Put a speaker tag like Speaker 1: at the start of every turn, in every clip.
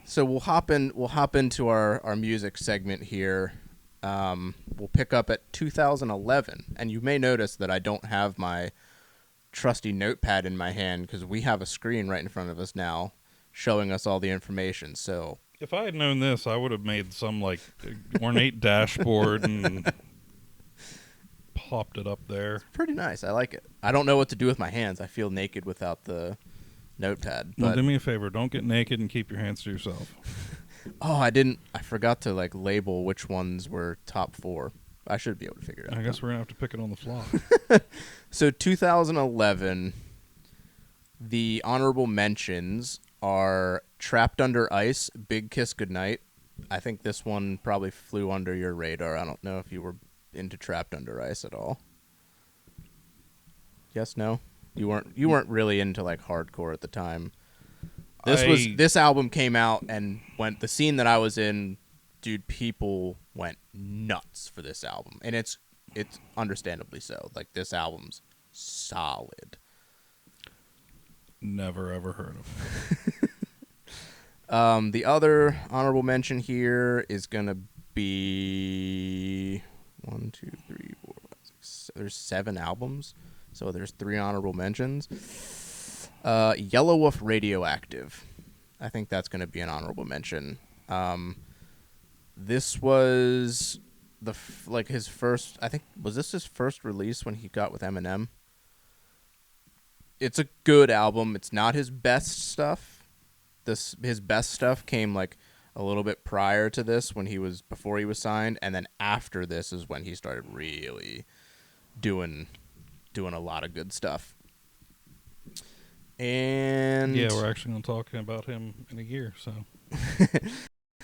Speaker 1: So we'll hop into our music segment here. We'll pick up at 2011, and you may notice that I don't have my trusty notepad in my hand because we have a screen right in front of us now showing us all the information. So
Speaker 2: if I had known this, I would have made some like ornate dashboard and popped it up there.
Speaker 1: Pretty nice. I like it. I don't know what to do with my hands. I feel naked without the notepad.
Speaker 2: Well, do me a favor. Don't get naked and keep your hands to yourself.
Speaker 1: Oh, I forgot to like label which ones were top 4. I should be able to figure it out.
Speaker 2: I guess we're going to have to pick it on the fly.
Speaker 1: So 2011, the honorable mentions are Trapped Under Ice, Big Kiss Goodnight. I think this one probably flew under your radar. I don't know if you were into Trapped Under Ice at all. Yes, no? You weren't really into like hardcore at the time. This album came out and the scene that I was in, dude, people went nuts for this album. And it's understandably so. Like, this album's solid.
Speaker 2: Never ever heard of it.
Speaker 1: The other honorable mention here is gonna be 1, 2, 3, 4, 5, 6. There's 7 albums, so there's 3 honorable mentions. Yellow Wolf Radioactive. I think that's gonna be an honorable mention. This was his first. I think was this his first release when he got with Eminem. It's a good album. It's not his best stuff. His best stuff came like a little bit prior to this before he was signed, and then after this is when he started really doing a lot of good stuff. And
Speaker 2: yeah, we're actually going to talk about him in a year. So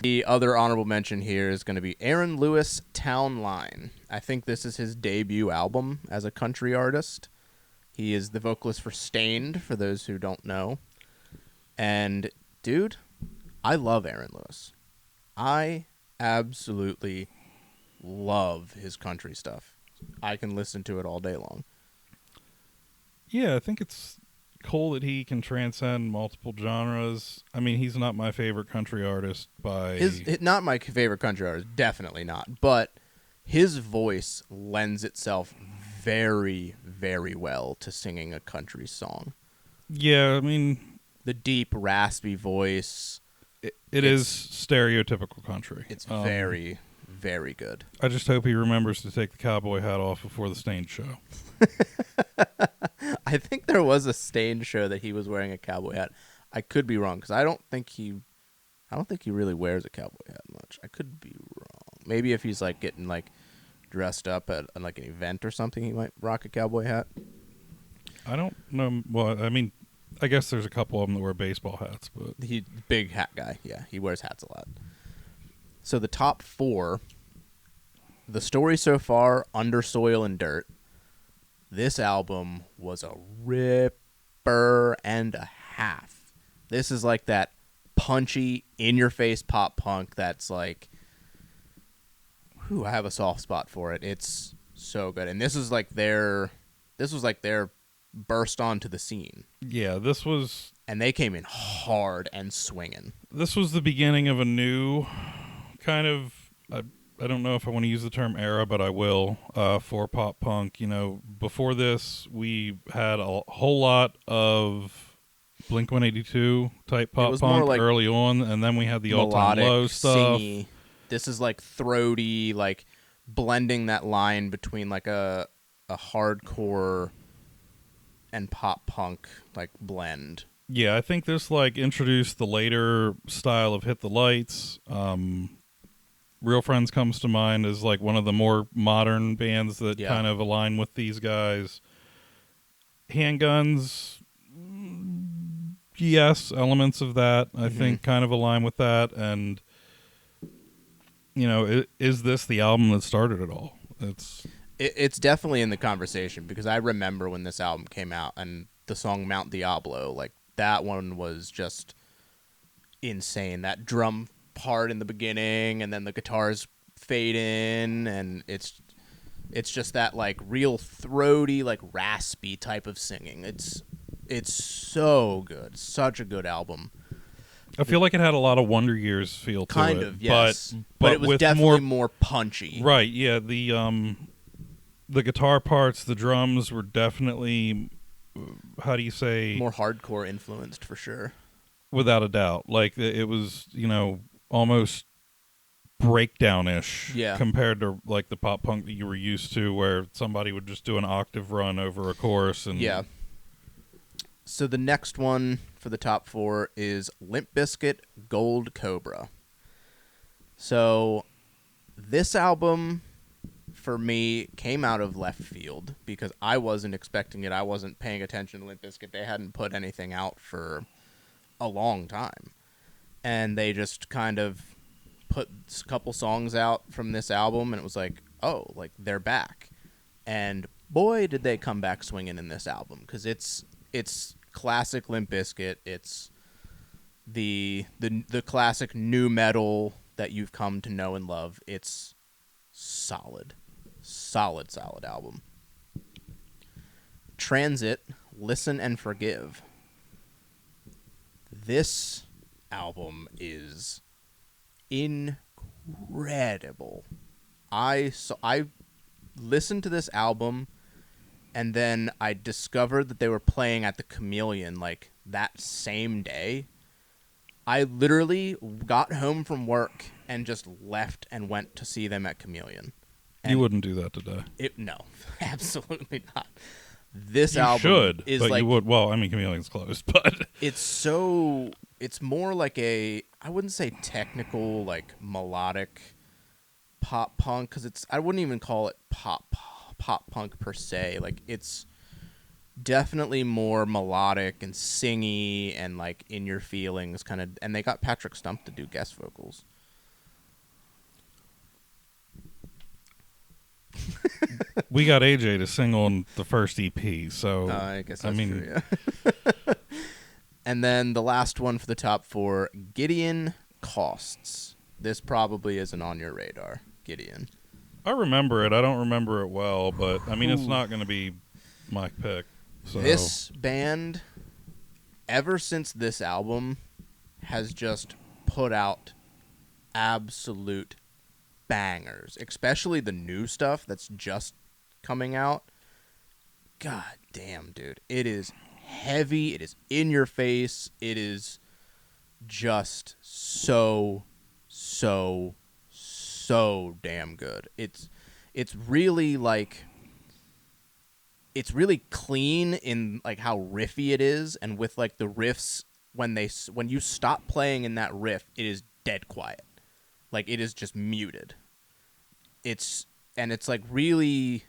Speaker 1: the other honorable mention here is going to be Aaron Lewis, Town Line. I think this is his debut album as a country artist. He is the vocalist for Stained, for those who don't know. And, dude, I love Aaron Lewis. I absolutely love his country stuff. I can listen to it all day long.
Speaker 2: Yeah, I think it's cool that he can transcend multiple genres. I mean, he's not my favorite country artist
Speaker 1: not my favorite country artist, definitely not. But his voice lends itself very, very well to singing a country song.
Speaker 2: Yeah, I mean,
Speaker 1: the deep, raspy voice.
Speaker 2: It is stereotypical country.
Speaker 1: It's very, very good.
Speaker 2: I just hope he remembers to take the cowboy hat off before the Stained show.
Speaker 1: I think there was a Stained show that he was wearing a cowboy hat. I could be wrong because I don't think he really wears a cowboy hat much. I could be wrong. Maybe if he's like getting like dressed up at like an event or something, he might rock a cowboy hat.
Speaker 2: I don't know. Well, I mean, I guess there's a couple of them that wear baseball hats, but
Speaker 1: he's a big hat guy. Yeah, he wears hats a lot. So the top 4, The Story So Far, Under Soil and Dirt. This album was a ripper and a half. This is like that punchy, in-your-face pop punk that's like, I have a soft spot for it. It's so good. And this was like their burst onto the scene.
Speaker 2: Yeah, this was...
Speaker 1: And they came in hard and swinging.
Speaker 2: This was the beginning of a new kind of... I don't know if I want to use the term era, but I will, for pop punk. You know, before this, we had a whole lot of Blink-182 type pop punk like early on, and then we had the all-time low stuff.
Speaker 1: Singy. This is like throaty, like blending that line between like a hardcore and pop punk like blend.
Speaker 2: Yeah, I think this like introduced the later style of Hit the Lights. Real Friends comes to mind as like one of the more modern bands that kind of align with these guys. Handguns, yes, elements of that I think kind of align with that. And you know, is this the album that started it all?
Speaker 1: It's definitely in the conversation because I remember when this album came out and the song Mount Diablo, like that one was just insane. That drum part in the beginning and then the guitars fade in and it's just that like real throaty, like raspy type of singing. It's so good. Such a good album.
Speaker 2: I feel like it had a lot of Wonder Years feel to it.
Speaker 1: Kind of, yes.
Speaker 2: But
Speaker 1: it was
Speaker 2: with
Speaker 1: definitely more punchy.
Speaker 2: Right, yeah. The guitar parts, the drums were definitely, how do you say?
Speaker 1: More hardcore influenced, for sure.
Speaker 2: Without a doubt. Like, it was, almost breakdown-ish compared to, like, the pop punk that you were used to, where somebody would just do an octave run over a chorus. And
Speaker 1: yeah. So the next one for the top 4 is Limp Bizkit, Gold Cobra. So this album, for me, came out of left field because I wasn't expecting it. I wasn't paying attention to Limp Bizkit. They hadn't put anything out for a long time. And they just kind of put a couple songs out from this album, and it was like, oh, like, they're back. And boy, did they come back swinging in this album, because it's classic Limp Bizkit. It's the classic nu metal that you've come to know and love. It's solid album. Transit, Listen and Forgive. This album is incredible. I listened to this album, and then I discovered that they were playing at the Chameleon like that same day. I literally got home from work and just left and went to see them at Chameleon. And
Speaker 2: you wouldn't do that today.
Speaker 1: No, absolutely not. This
Speaker 2: you
Speaker 1: album
Speaker 2: should,
Speaker 1: is
Speaker 2: but
Speaker 1: like,
Speaker 2: you would. Well, I mean, Chameleon's closed, but
Speaker 1: it's more like I wouldn't say technical, like melodic pop punk, because I wouldn't even call it pop punk per se. Like, it's definitely more melodic and singy and like in your feelings kind of. And they got Patrick Stump to do guest vocals.
Speaker 2: We got AJ to sing on the first EP, so
Speaker 1: I guess that's true, yeah. And then the last one for the top 4, Gideon Costs. This probably isn't on your radar, Gideon.
Speaker 2: I remember it. I don't remember it well, but I mean, it's not going to be my pick. So.
Speaker 1: This band, ever since this album, has just put out absolute bangers, especially the new stuff that's just coming out. God damn, dude. It is heavy. It is in your face. It is just so damn good. It's really like, it's really clean in like how riffy it is, and with like the riffs, when you stop playing in that riff, it is dead quiet. Like, it is just muted. It's like really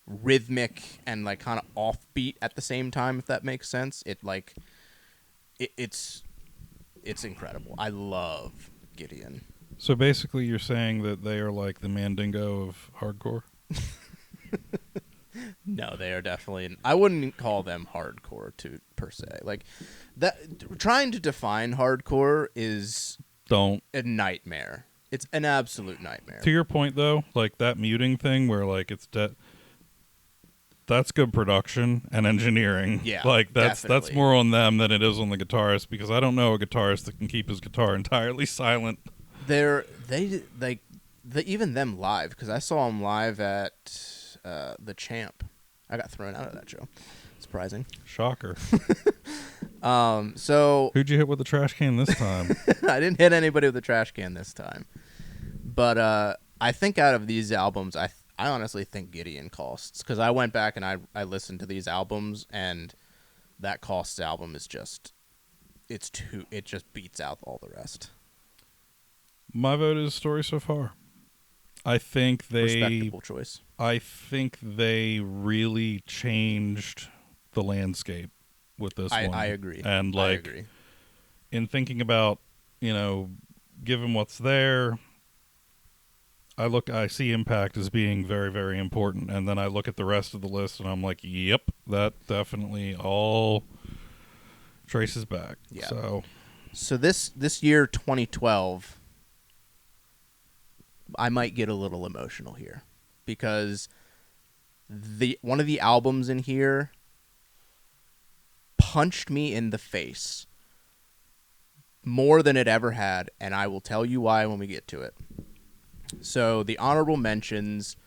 Speaker 1: rhythmic and like kind of offbeat at the same time, if that makes sense. It's incredible. I love Gideon.
Speaker 2: So basically you're saying that they are like the Mandingo of hardcore?
Speaker 1: No, they are definitely. I wouldn't call them hardcore per se. Like, that, trying to define hardcore is a nightmare. It's an absolute nightmare.
Speaker 2: To your point, though, like that muting thing where like it's that's good production and engineering.
Speaker 1: Yeah,
Speaker 2: like that's
Speaker 1: definitely.
Speaker 2: more on them than it is on the guitarist, because I don't know a guitarist that can keep his guitar entirely silent.
Speaker 1: Even them live, because I saw them live at the Champ. I got thrown out of that show. Surprising.
Speaker 2: Shocker.
Speaker 1: So
Speaker 2: who'd you hit with the trash can this time?
Speaker 1: I didn't hit anybody with a trash can this time. But I think out of these albums, I honestly think Gideon Costs, because I went back and I listened to these albums, and that Costs album is just, it just beats out all the rest.
Speaker 2: My vote is Story So Far. I think
Speaker 1: respectable choice.
Speaker 2: I think they really changed the landscape with this one.
Speaker 1: I agree.
Speaker 2: And like,
Speaker 1: I agree.
Speaker 2: In thinking about, given what's there, I see Impact as being very, very important, and then I look at the rest of the list and I'm like, yep, that definitely all traces back.
Speaker 1: Yeah. So this year, 2012, I might get a little emotional here, because one of the albums in here punched me in the face more than it ever had, and I will tell you why when we get to it. So the honorable mentions: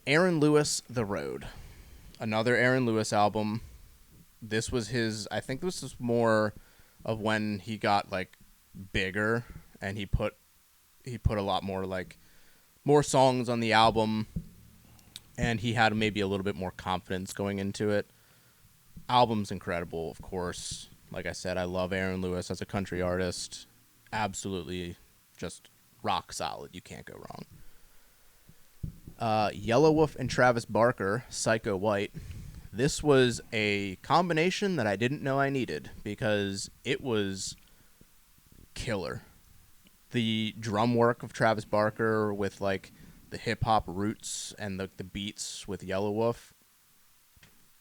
Speaker 1: Aaron Lewis, The Road, another Aaron Lewis album. This was his, I think this was more of when he got like bigger, and he put a lot more like more songs on the album, and he had maybe a little bit more confidence going into it. Album's incredible, of course. Like I said, I love Aaron Lewis as a country artist. Absolutely just rock solid. You can't go wrong. Yellow Wolf and Travis Barker, Psycho White. This was a combination that I didn't know I needed because it was killer. The drum work of Travis Barker with like the hip hop roots and the beats with Yellow Wolf.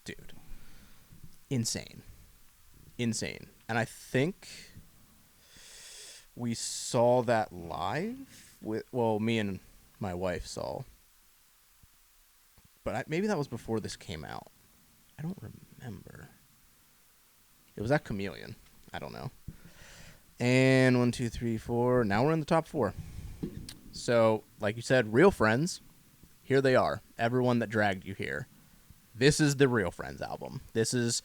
Speaker 1: Dude. Insane. And I think we saw that live me and my wife saw. But maybe that was before this came out. I don't remember. It was at Chameleon. I don't know. And 1, 2, 3, 4. Now we're in the top 4. So, like you said, Real Friends. Here they are. Everyone that dragged you here. This is the Real Friends album. This is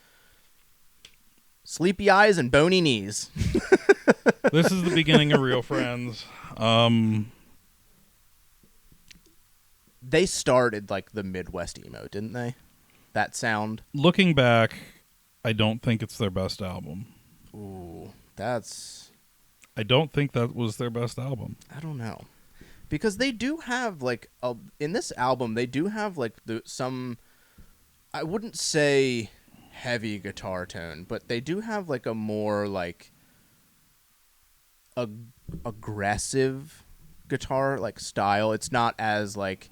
Speaker 1: Sleepy Eyes and Bony Knees.
Speaker 2: This is the beginning of Real Friends.
Speaker 1: They started like the Midwest emo, didn't they? That sound.
Speaker 2: Looking back, I don't think it's their best album.
Speaker 1: Ooh,
Speaker 2: I don't think that was their best album.
Speaker 1: I don't know. Because they do have like in this album they do have like some, I wouldn't say heavy guitar tone, but they do have like a more like aggressive guitar like style. It's not as like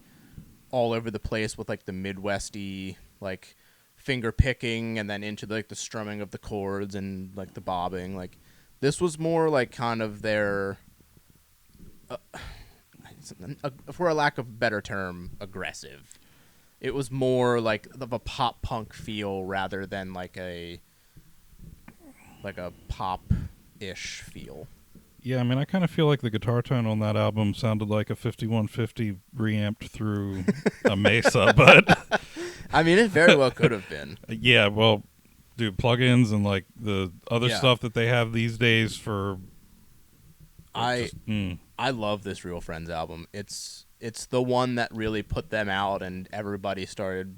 Speaker 1: all over the place with like the Midwesty like finger picking and then into like the strumming of the chords and like the bobbing. Like this was more like kind of their for a lack of a better term, aggressive. It was more like of a pop punk feel rather than like a pop-ish feel.
Speaker 2: Yeah, I mean, I kind of feel like the guitar tone on that album sounded like a 5150 reamped through a Mesa, but
Speaker 1: I mean, it very well could have been.
Speaker 2: Yeah, well, dude, plugins and like the other stuff that they have these days for.
Speaker 1: I love this Real Friends album. It's the one that really put them out, and everybody started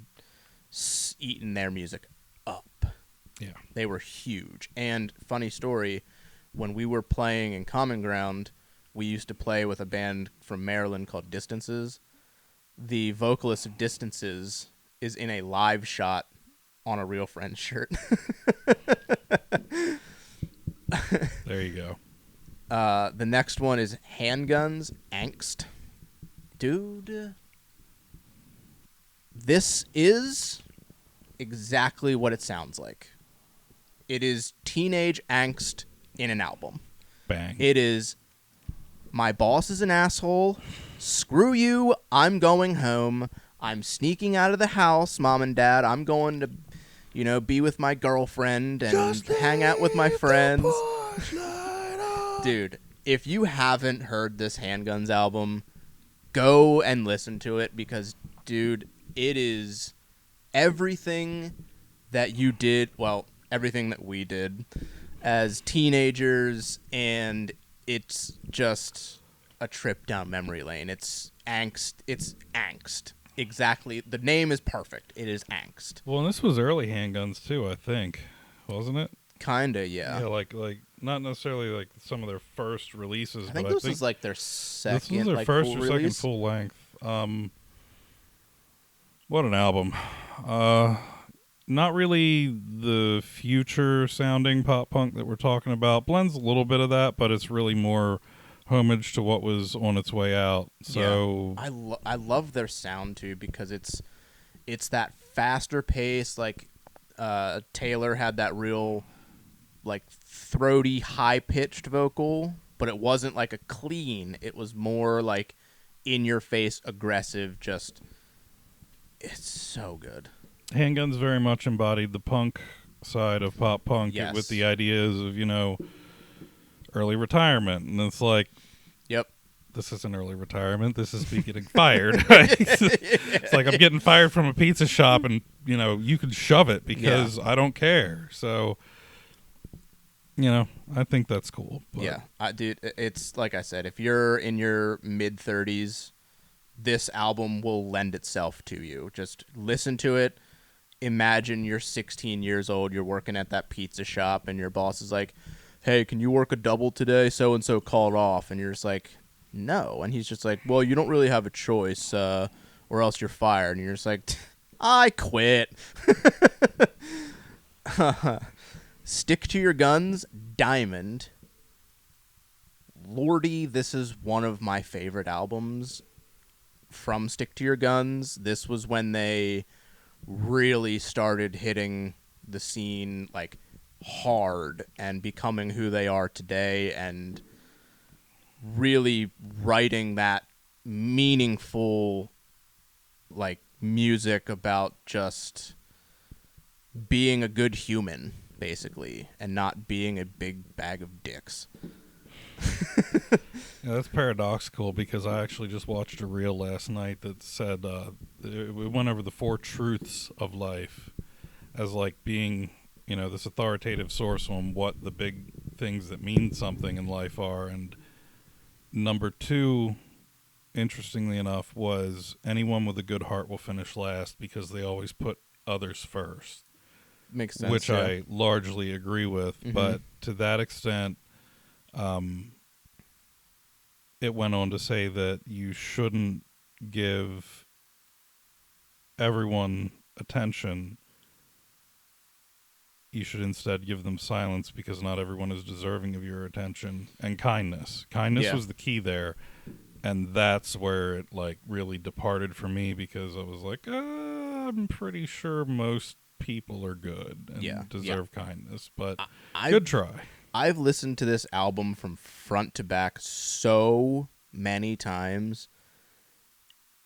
Speaker 1: eating their music up.
Speaker 2: Yeah,
Speaker 1: they were huge. And funny story, when we were playing in Common Ground, we used to play with a band from Maryland called Distances. The vocalist of Distances is in a live shot on a Real Friends shirt.
Speaker 2: There you go.
Speaker 1: The next one is Handguns, Angst. Dude, this is exactly what it sounds like. It is teenage angst in an album.
Speaker 2: Bang.
Speaker 1: It is, my boss is an asshole. Screw you. I'm going home. I'm sneaking out of the house, Mom and Dad. I'm going to, be with my girlfriend and hang out with my friends. Dude, if you haven't heard this Handguns album, go and listen to it because, dude, it is everything that you did, well, everything that we did as teenagers, and it's just a trip down memory lane. It's angst. It's angst. Exactly. The name is perfect. It is angst.
Speaker 2: Well, and this was early Handguns too, I think, wasn't it?
Speaker 1: Kinda, yeah.
Speaker 2: Yeah, like not necessarily like some of their first releases.
Speaker 1: I think this was like their second.
Speaker 2: This was their
Speaker 1: like,
Speaker 2: first
Speaker 1: full
Speaker 2: or
Speaker 1: release.
Speaker 2: second full length. What an album! Not really the future sounding pop punk that we're talking about. Blends a little bit of that, but it's really more homage to what was on its way out. So
Speaker 1: yeah. I love their sound too because it's that faster pace. Like Taylor had that real like throaty, high pitched vocal, but it wasn't like a clean. It was more like in your face, aggressive. Just it's so good.
Speaker 2: Handguns very much embodied the punk side of pop punk
Speaker 1: Yes.
Speaker 2: with the ideas of, early retirement. And it's like,
Speaker 1: Yep.
Speaker 2: this isn't early retirement. This is me getting fired. Right? It's like I'm getting fired from a pizza shop, and you can shove it because I don't care. So, I think that's cool. But.
Speaker 1: Yeah, dude, it's like I said, if you're in your mid-30s, this album will lend itself to you. Just listen to it. Imagine you're 16 years old, you're working at that pizza shop, and your boss is like, hey, can you work a double today? So-and-so called off. And you're just like, no. And he's just like, well, you don't really have a choice, or else you're fired. And you're just like, I quit. Stick to Your Guns, Diamond. Lordy, this is one of my favorite albums from Stick to Your Guns. This was when they really started hitting the scene like hard and becoming who they are today, and really writing that meaningful like music about just being a good human, basically, and not being a big bag of dicks.
Speaker 2: Yeah, that's paradoxical because I actually just watched a reel last night that said it went over the 4 truths of life as like being, this authoritative source on what the big things that mean something in life are. And number 2, interestingly enough, was anyone with a good heart will finish last because they always put others first.
Speaker 1: Makes sense.
Speaker 2: Which
Speaker 1: yeah.
Speaker 2: I largely agree with, but to that extent, it went on to say that you shouldn't give everyone attention. You should instead give them silence because not everyone is deserving of your attention. And kindness. Kindness was the key there. And that's where it like really departed for me because I was like, I'm pretty sure most people are good and deserve kindness. But good try.
Speaker 1: I've listened to this album from front to back so many times.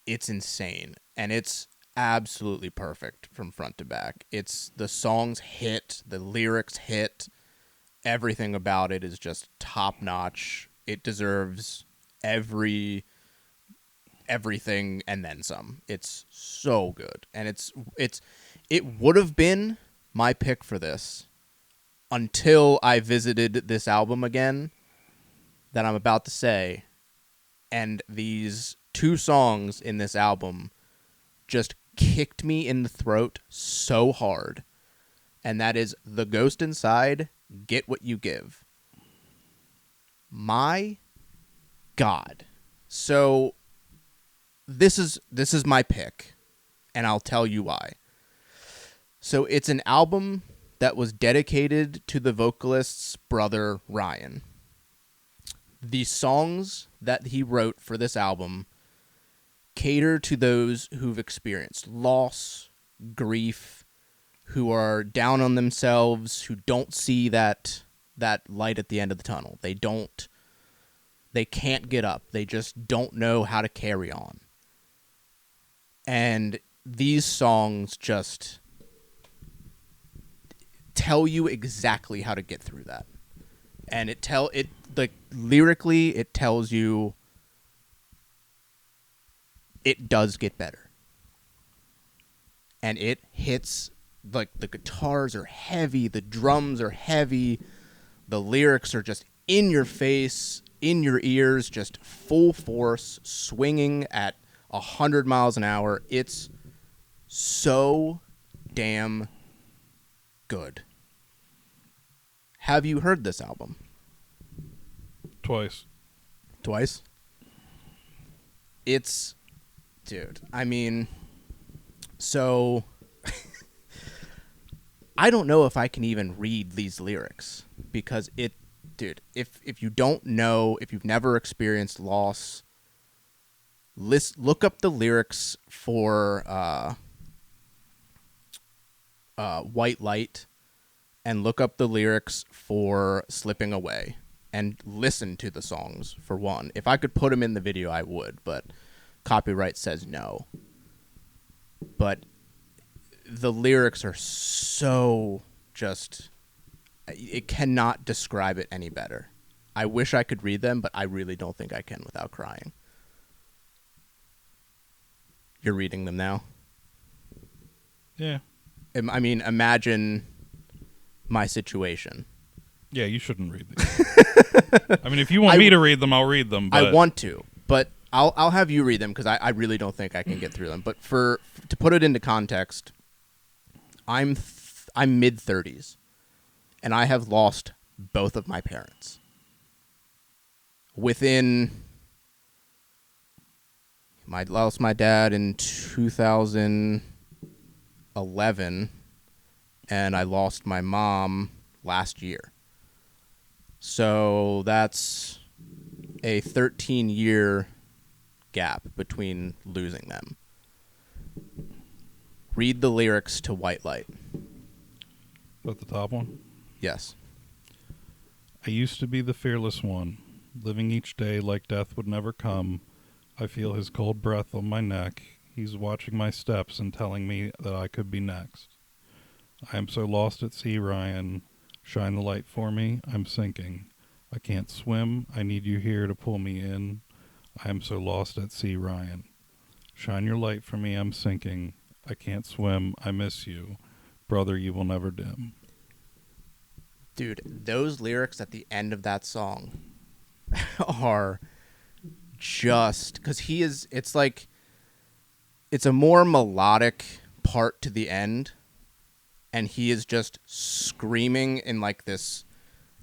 Speaker 1: It's insane. And it's absolutely perfect from front to back. It's the songs hit, the lyrics hit, everything about it is just top notch. It deserves everything and then some. It's so good. And it would have been my pick for this until I visited this album again that I'm about to say, and these 2 songs in this album just kicked me in the throat so hard, and that is The Ghost Inside, Get What You Give. My God. So this is my pick, and I'll tell you why. So it's an album that was dedicated to the vocalist's brother, Ryan. The songs that he wrote for this album cater to those who've experienced loss, grief, who are down on themselves, who don't see that light at the end of the tunnel. They can't get up. They just don't know how to carry on. And these songs just tell you exactly how to get through that. And lyrically it tells you it does get better. And it hits, like, the guitars are heavy, the drums are heavy, the lyrics are just in your face, in your ears, just full force, swinging at 100 miles an hour. It's so damn good. Have you heard this album?
Speaker 2: Twice.
Speaker 1: It's, dude, I mean, so I don't know if I can even read these lyrics because dude, if you don't know, if you've never experienced loss, look up the lyrics for White Light and look up the lyrics for Slipping Away and listen to the songs for one. If I could put them in the video, I would, but copyright says no. But the lyrics are so just, it cannot describe it any better. I wish I could read them, but I really don't think I can without crying. You're reading them now?
Speaker 2: Yeah.
Speaker 1: I mean, imagine my situation.
Speaker 2: Yeah, you shouldn't read these. I mean, if you want me to read them, I'll read them. But
Speaker 1: I want to, but I'll have you read them because I really don't think I can get through them. But to put it into context, I'm mid-30s, and I have lost both of my parents. I lost my dad in 2011, and I lost my mom last year. So that's a 13-year gap between losing them. Read the lyrics to White Light.
Speaker 2: But the top one?
Speaker 1: Yes.
Speaker 2: I used to be the fearless one, living each day like death would never come. I feel his cold breath on my neck. He's watching my steps and telling me that I could be next. I am so lost at sea, Ryan. Shine the light for me. I'm sinking. I can't swim. I need you here to pull me in. I am so lost at sea, Ryan. Shine your light for me. I'm sinking. I can't swim. I miss you. Brother, you will never dim.
Speaker 1: Dude, those lyrics at the end of that song are just... Because it's like... It's a more melodic part to the end, and he is just screaming in like this...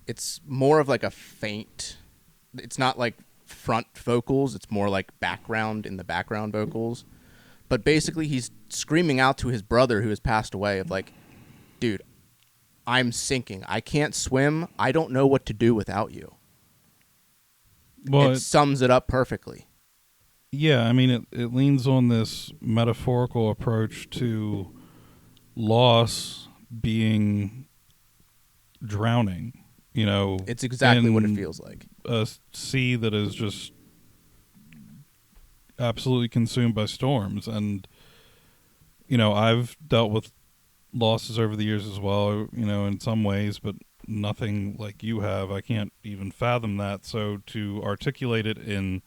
Speaker 1: It's more of like a faint... It's not like front vocals. It's more like background in the background vocals. But basically he's screaming out to his brother who has passed away of like, dude, I'm sinking. I can't swim. I don't know what to do without you.
Speaker 2: Well,
Speaker 1: it sums it up perfectly.
Speaker 2: Yeah, I mean, it leans on this metaphorical approach to loss being drowning. You know,
Speaker 1: it's exactly what it feels like.
Speaker 2: A sea that is just absolutely consumed by storms. And, you know, I've dealt with losses over the years as well, you know, in some ways, but nothing like you have. I can't even fathom that. So to articulate it in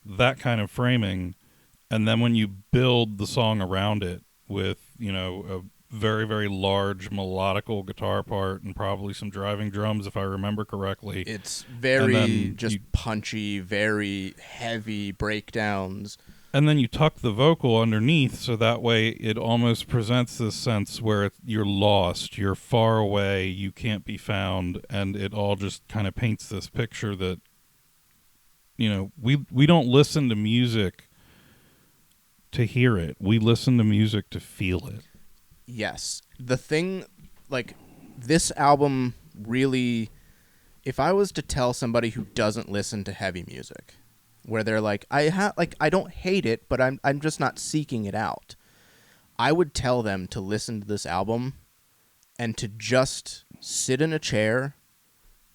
Speaker 2: that kind of framing, and then when you build the song around it with, you know, a very, very large melodical guitar part and probably some driving drums, if I remember correctly.
Speaker 1: It's very just punchy, very heavy breakdowns.
Speaker 2: And then you tuck the vocal underneath, so that way it almost presents this sense where you're lost, you're far away, you can't be found, and it all just kind of paints this picture that, you know, we don't listen to music to hear it. We listen to music to feel it.
Speaker 1: Yes. The thing, like, this album really, if I was to tell somebody who doesn't listen to heavy music, where they're like, I don't hate it, but I'm just not seeking it out, I would tell them to listen to this album and to just sit in a chair,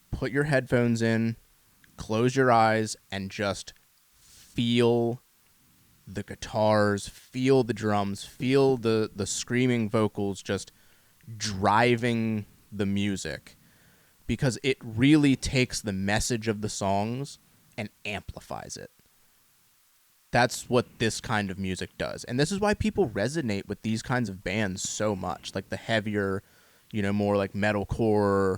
Speaker 1: put your headphones in, close your eyes, and just feel the guitars, feel the drums, feel the screaming vocals just driving the music, because it really takes the message of the songs and amplifies it. That's what this kind of music does. And this is why people resonate with these kinds of bands so much, like the heavier, you know, more like metalcore,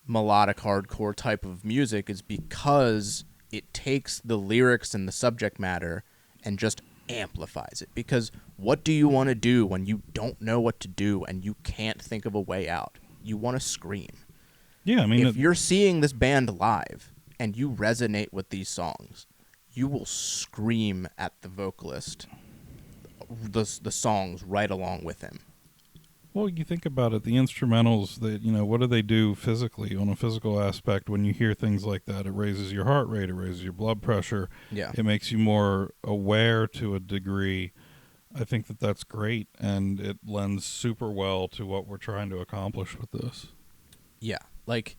Speaker 1: melodic hardcore type of music, is because it takes the lyrics and the subject matter and just amplifies it. Because what do you want to do when you don't know what to do and you can't think of a way out? You want to scream.
Speaker 2: Yeah, I mean,
Speaker 1: if you're seeing this band live and you resonate with these songs, you will scream at the vocalist the songs right along with him.
Speaker 2: Well, you think about it, the instrumentals, that, you know, what do they do physically on a physical aspect when you hear things like that? It raises your heart rate, it raises your blood pressure.
Speaker 1: Yeah.
Speaker 2: It makes you more aware to a degree. I think that that's great, and it lends super well to what we're trying to accomplish with this.
Speaker 1: Yeah, like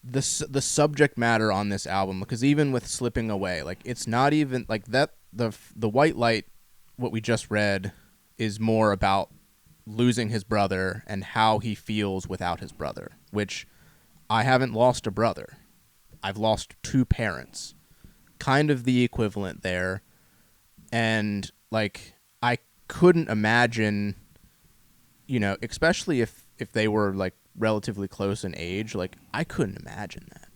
Speaker 1: the subject matter on this album, because even with Slipping Away, like, it's not even like that. The White Light, what we just read, is more about losing his brother and how he feels without his brother, which I haven't lost a brother. I've lost 2 parents, kind of the equivalent there. And like, I couldn't imagine, especially if they were like relatively close in age, like I couldn't imagine that.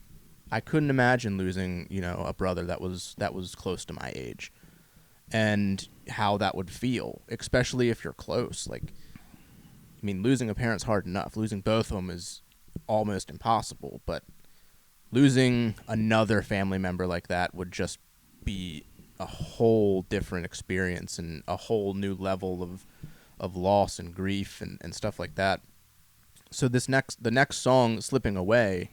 Speaker 1: I couldn't imagine losing, a brother that was close to my age, and how that would feel, especially if you're close. Like, I mean, losing a parent's hard enough. Losing both of them is almost impossible, but losing another family member like that would just be a whole different experience and a whole new level of loss and grief and stuff like that. So the next song, Slipping Away,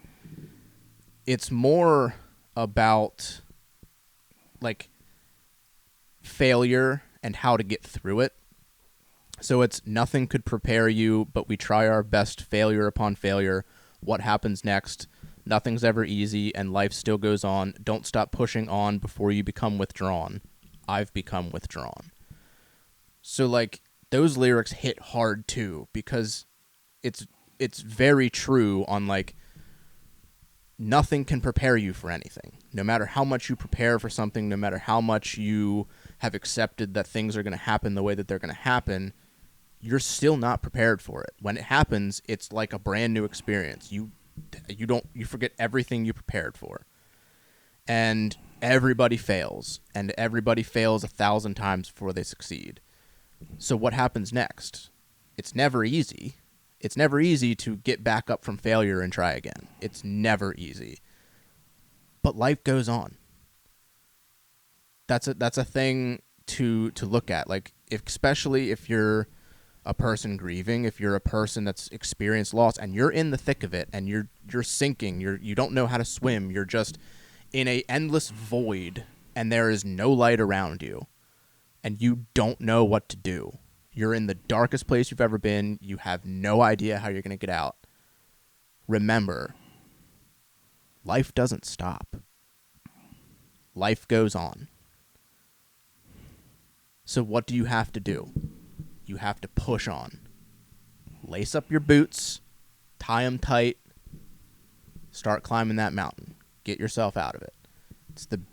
Speaker 1: it's more about like failure and how to get through it. So it's nothing could prepare you, but we try our best, failure upon failure. What happens next? Nothing's ever easy, and life still goes on. Don't stop pushing on before you become withdrawn. I've become withdrawn. So, like, those lyrics hit hard, too, because it's very true on, like, nothing can prepare you for anything. No matter how much you prepare for something, no matter how much you have accepted that things are going to happen the way that they're going to happen, you're still not prepared for it. When it happens, it's like a brand new experience. You forget everything you prepared for. And everybody fails, and everybody fails 1,000 times before they succeed. So what happens next? It's never easy. It's never easy to get back up from failure and try again. It's never easy. But life goes on. That's a thing to look at. Like, especially if you're a person grieving, if you're a person that's experienced loss and you're in the thick of it and you're sinking, you don't know how to swim, you're just in a endless void and there is no light around you and you don't know what to do. You're in the darkest place you've ever been. You have no idea how you're going to get out. Remember, life doesn't stop. Life goes on. So what do you have to do? You have to push on. Lace up your boots, tie them tight, start climbing that mountain. Get yourself out of it.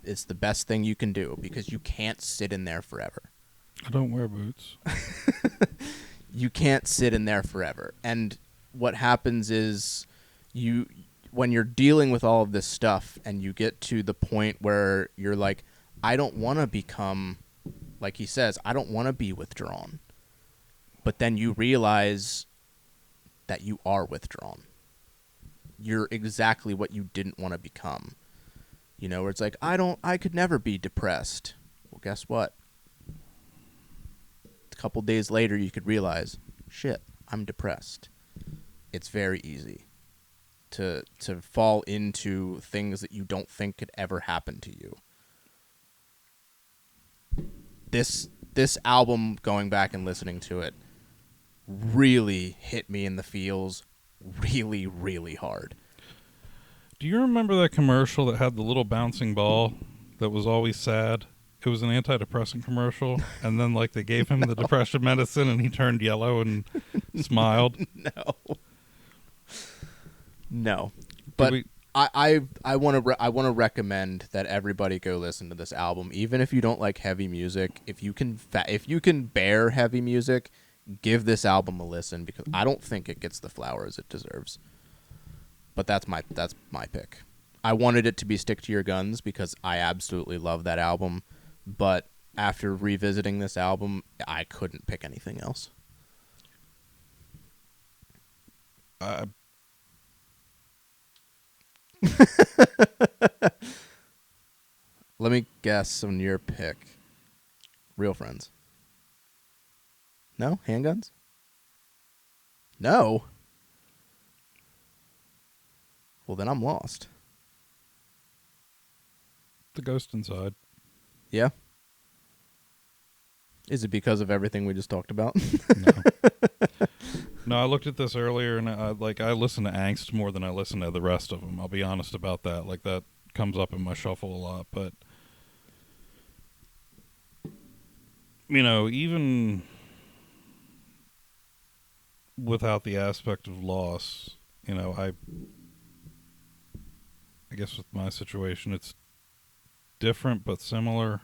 Speaker 1: It's the best thing you can do because you can't sit in there forever.
Speaker 2: I don't wear boots.
Speaker 1: You can't sit in there forever. And what happens is when you're dealing with all of this stuff and you get to the point where you're like, I don't want to become, like he says, I don't want to be withdrawn. But then you realize that you are withdrawn. You're exactly what you didn't want to become. Where it's like, I could never be depressed. Well, guess what? A couple days later, you could realize, shit, I'm depressed. It's very easy to fall into things that you don't think could ever happen to you. This album, going back and listening to it, really hit me in the feels really, really hard.
Speaker 2: Do you remember that commercial that had the little bouncing ball that was always sad? It was an antidepressant commercial, and then like they gave him the depression medicine, and he turned yellow and smiled.
Speaker 1: No. But I want to recommend that everybody go listen to this album, even if you don't like heavy music. If you can bear heavy music, give this album a listen because I don't think it gets the flowers it deserves. But that's my pick. I wanted it to be Stick to Your Guns because I absolutely love that album. But after revisiting this album, I couldn't pick anything else. Let me guess on your pick. Real Friends. No? Handguns? No? Well, then I'm lost.
Speaker 2: The Ghost Inside.
Speaker 1: Yeah? Is it because of everything we just talked about?
Speaker 2: No. No, I looked at this earlier, and I listen to Angst more than I listen to the rest of them. I'll be honest about that. Like, that comes up in my shuffle a lot. But, even without the aspect of loss, I guess with my situation, it's different but similar.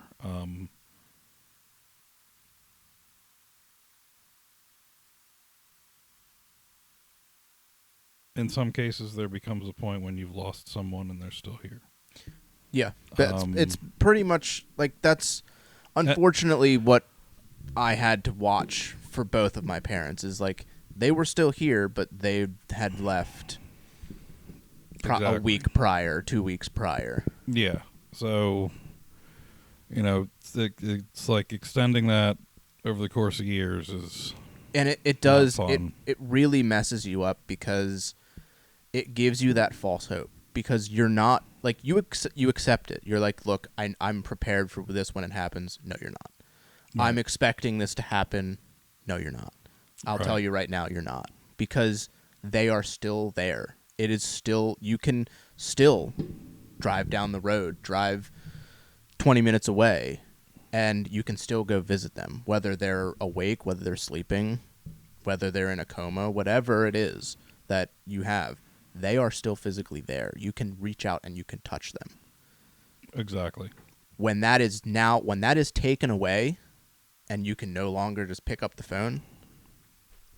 Speaker 2: In some cases, there becomes a point when you've lost someone and they're still here.
Speaker 1: Yeah, it's pretty much like that's unfortunately what I had to watch for both of my parents is like they were still here, but they had left a week prior, 2 weeks prior.
Speaker 2: Yeah. So, it's like extending that over the course of years is.
Speaker 1: And it does, it really messes you up because it gives you that false hope because you're not, like, you accept it. You're like, look, I'm prepared for this when it happens. No, you're not. Right. I'm expecting this to happen. No, you're not. I'll tell you right now, you're not. Because they are still there. It is still, you can still drive down the road, drive 20 minutes away, and you can still go visit them, whether they're awake, whether they're sleeping, whether they're in a coma, whatever it is that you have. They are still physically there. You can reach out and you can touch them.
Speaker 2: Exactly.
Speaker 1: When that is taken away and you can no longer just pick up the phone,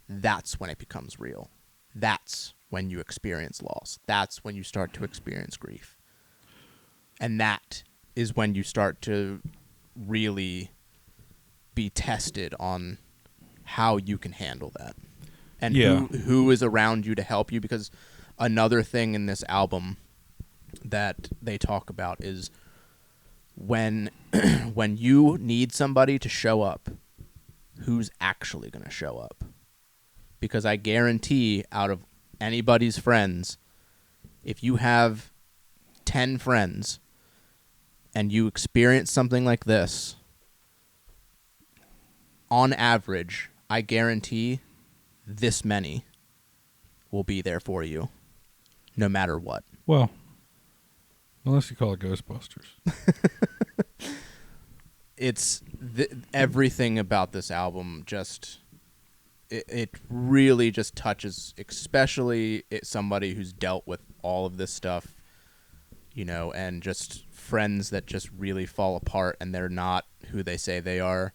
Speaker 1: that's when it becomes real. That's when you experience loss. That's when you start to experience grief. And that is when you start to really be tested on how you can handle that. And who is around you to help you, because another thing in this album that they talk about is when you need somebody to show up, who's actually going to show up? Because I guarantee out of anybody's friends, if you have 10 friends and you experience something like this, on average, I guarantee this many will be there for you, no matter what.
Speaker 2: Well, unless you call it Ghostbusters.
Speaker 1: It's everything about this album just... It really just touches, especially somebody who's dealt with all of this stuff, and just friends that just really fall apart and they're not who they say they are.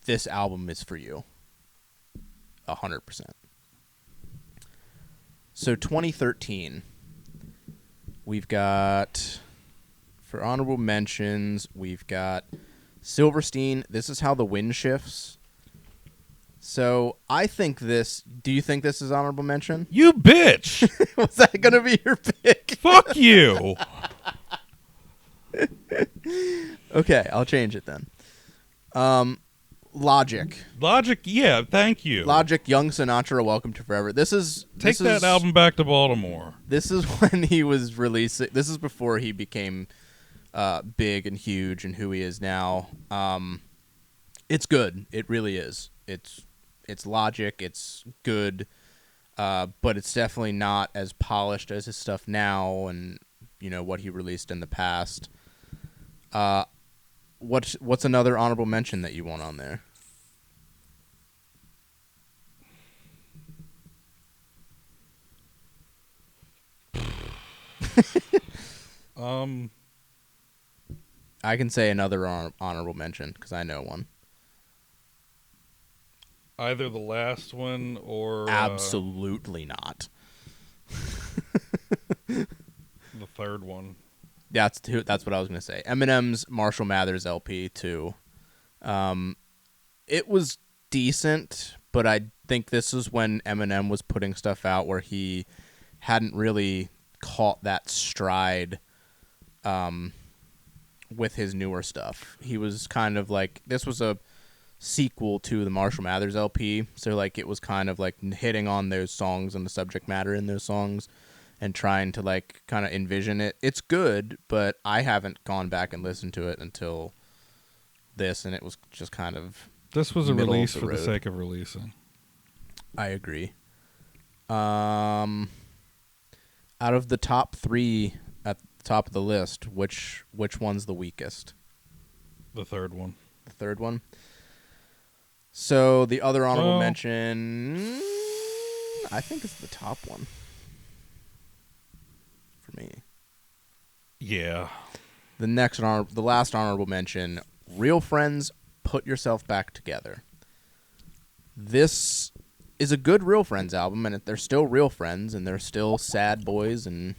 Speaker 1: This album is for you. 100%. So 2013, we've got, for honorable mentions, we've got Silverstein, This Is How the Wind Shifts. So I think do you think this is honorable mention?
Speaker 2: You bitch!
Speaker 1: Was that going to be your pick?
Speaker 2: Fuck you!
Speaker 1: Okay, I'll change it then. Logic,
Speaker 2: yeah, thank you.
Speaker 1: Logic, Young Sinatra, Welcome to Forever.
Speaker 2: Take that album back to Baltimore.
Speaker 1: This is when he was releasing. This is before he became big and huge and who he is now. It's good. It really is. It's Logic. It's good, but it's definitely not as polished as his stuff now, and what he released in the past. What's another honorable mention that you want on there? I can say another honorable mention because I know one.
Speaker 2: Either the last one or...
Speaker 1: Absolutely not.
Speaker 2: The third one.
Speaker 1: That's what I was going to say. Eminem's Marshall Mathers LP, too. It was decent, but I think this is when Eminem was putting stuff out where he hadn't really caught that stride with his newer stuff. He was kind of like... This was a sequel to the Marshall Mathers LP, so like it was kind of like hitting on those songs and the subject matter in those songs and trying to like kind of envision it. It's good, but I haven't gone back and listened to it until this, and it was just kind of...
Speaker 2: This was a release for the sake of releasing.
Speaker 1: I agree. Out of the top 3 at the top of the list, which one's the weakest?
Speaker 2: The third one.
Speaker 1: The third one? So the other honorable mention, I think it's the top one. for me.
Speaker 2: Yeah.
Speaker 1: The last honorable mention, Real Friends, Put Yourself Back Together. This is a good Real Friends album, and they're still real friends, and they're still sad boys and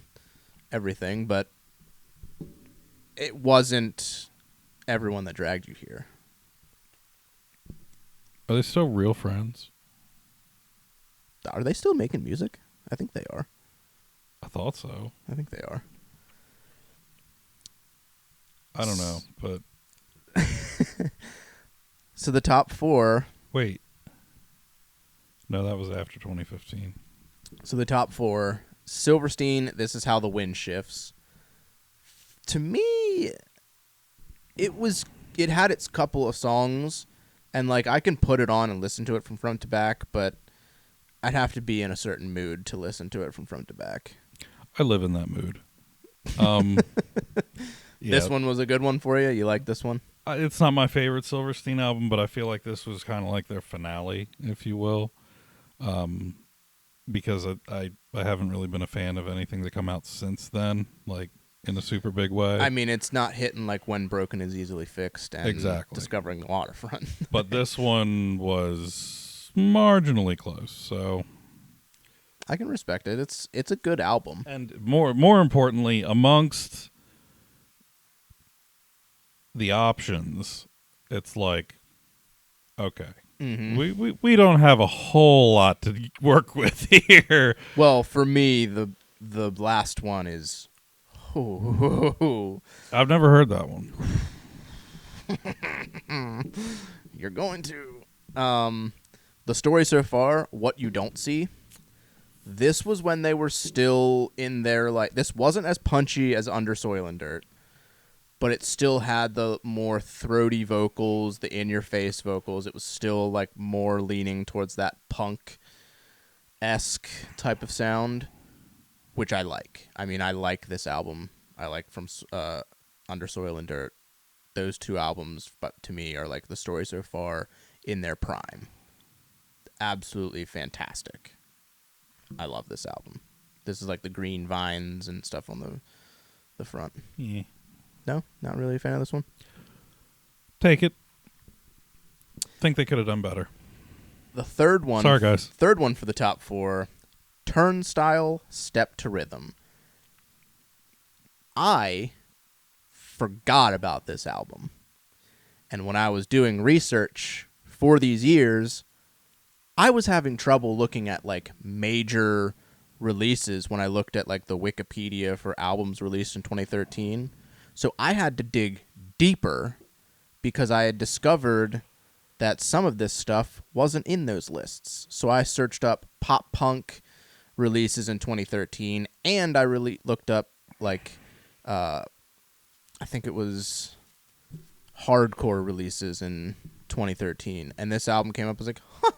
Speaker 1: everything, but it wasn't Everyone That Dragged You Here.
Speaker 2: Are they still real friends?
Speaker 1: Are they still making music? I think they are.
Speaker 2: I thought so.
Speaker 1: I think they are.
Speaker 2: I don't know, but...
Speaker 1: So the top 4...
Speaker 2: Wait. No, that was after 2015.
Speaker 1: So the top 4, Silverstein, This Is How the Wind Shifts. To me, it had its couple of songs, and like I can put it on and listen to it from front to back, but I'd have to be in a certain mood to listen to it from front to back.
Speaker 2: I live in that mood. Yeah.
Speaker 1: This one was a good one for you? You like this one?
Speaker 2: It's not my favorite Silverstein album, but I feel like this was kind of like their finale, if you will. Because I haven't really been a fan of anything that come out since then, like in a super big way.
Speaker 1: I mean, it's not hitting like When Broken Is Easily Fixed and
Speaker 2: Exactly.
Speaker 1: Discovering the Waterfront.
Speaker 2: But this one was marginally close, so
Speaker 1: I can respect it. It's a good album.
Speaker 2: and more importantly, amongst the options, it's like, okay, we don't have a whole lot to work with here.
Speaker 1: Well, for me, the last one is.
Speaker 2: I've never heard that one.
Speaker 1: You're going to. The story so far, What You Don't See. This was when they were still in their like. This wasn't as punchy as Under Soil and Dirt, but it still had the more throaty vocals, the in-your-face vocals. It was still like more leaning towards that punk-esque type of sound, which I like. I mean, I like this album. I like from Under Soil and Dirt. Those two albums, but to me, are like the story so far in their prime. Absolutely fantastic. I love this album. This is like the green vines and stuff on the front.
Speaker 2: Yeah.
Speaker 1: No, not really a fan of this one.
Speaker 2: Take it. Think they could have done better.
Speaker 1: The third one.
Speaker 2: Sorry, guys.
Speaker 1: Third one for the top 4. Turnstile, Step to Rhythm. I forgot about this album. And when I was doing research for these years, I was having trouble looking at like major releases when I looked at like the Wikipedia for albums released in 2013. So I had to dig deeper because I had discovered that some of this stuff wasn't in those lists. So I searched up pop punk releases in 2013, and I really looked up like I think it was hardcore releases in 2013, and this album came up. I was like, huh,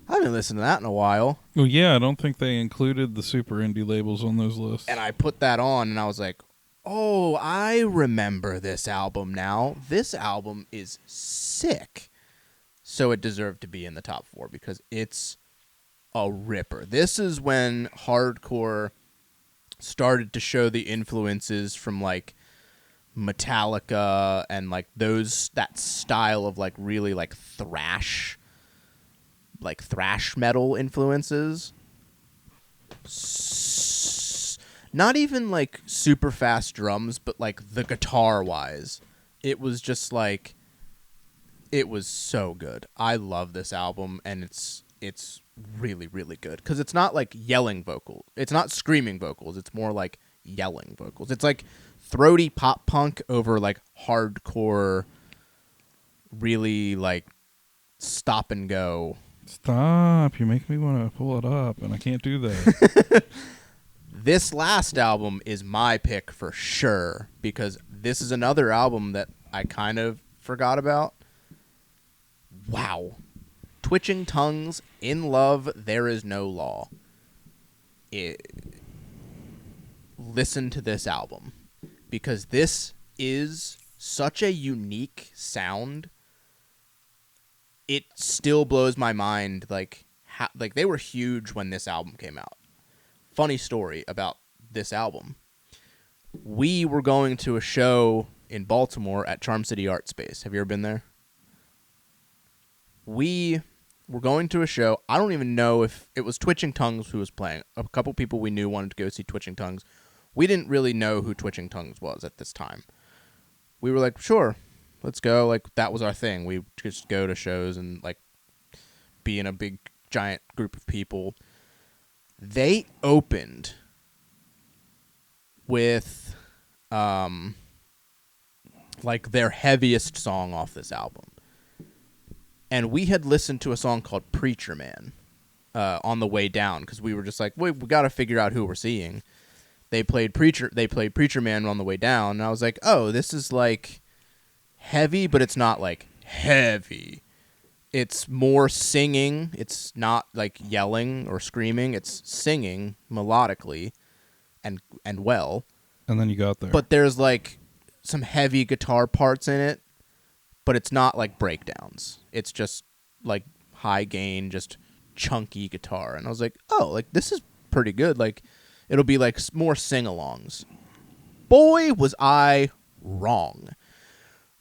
Speaker 1: I haven't listened to that in a while.
Speaker 2: Well, yeah, I don't think they included the super indie labels on those lists.
Speaker 1: And I put that on, and I was like, oh, I remember this album now. This album is sick. So it deserved to be in the top 4 because it's a ripper. This is when hardcore started to show the influences from like Metallica and like that style of like really like thrash metal influences. Not even like super fast drums, but like the guitar wise, it was just like, it was so good. I love this album, and it's really, really good because it's not like yelling vocals. It's not screaming vocals. It's more like yelling vocals. It's like throaty pop punk over like hardcore, really like stop and go.
Speaker 2: Stop. You make me want to pull it up, and I can't do that.
Speaker 1: This last album is my pick for sure because this is another album that I kind of forgot about. Wow. Twitching Tongues, In Love, There Is No Law. Listen to this album because this is such a unique sound. It still blows my mind like they were huge when this album came out. Funny story about this album. we were going to a show in Baltimore at Charm City Art Space. Have you ever been there? We were going to a show. I don't even know if it was Twitching Tongues who was playing. A couple people we knew wanted to go see Twitching Tongues. We didn't really know who Twitching Tongues was at this time. We were like, sure, let's go. Like, that was our thing. We just go to shows and, like, be in a big, giant group of people. They opened with, like, their heaviest song off this album. And we had listened to a song called Preacher Man on the way down because we were just like, we got to figure out who we're seeing. They played Preacher Man on the way down, and I was like, oh, this is like heavy, but it's not like heavy. It's more singing. It's not like yelling or screaming. It's singing melodically and well.
Speaker 2: And then you got there.
Speaker 1: But there's like some heavy guitar parts in it, but it's not like breakdowns. It's just like high gain, just chunky guitar. And I was like, oh, like this is pretty good. Like it'll be like more sing-alongs. Boy, was I wrong.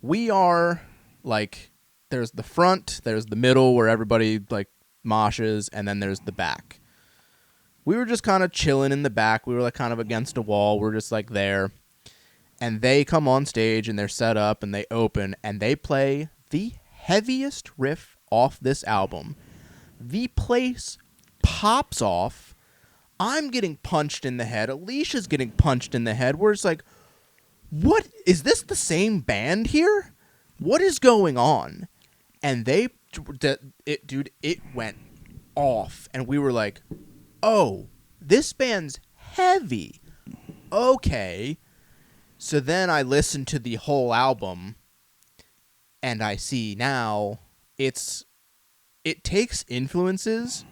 Speaker 1: We are like, there's the front, there's the middle where everybody like moshes, and then there's the back. We were just kind of chilling in the back. We were like kind of against a wall. We're just like there. And they come on stage and they're set up and they open and they play the heaviest riff off this album. The place pops off. I'm getting punched in the head. Alicia's getting punched in the head. We're just like, what? Is this the same band here? What is going on? And it went off. And we were like, oh, this band's heavy. Okay. So then I listened to the whole album, and I see now it takes influences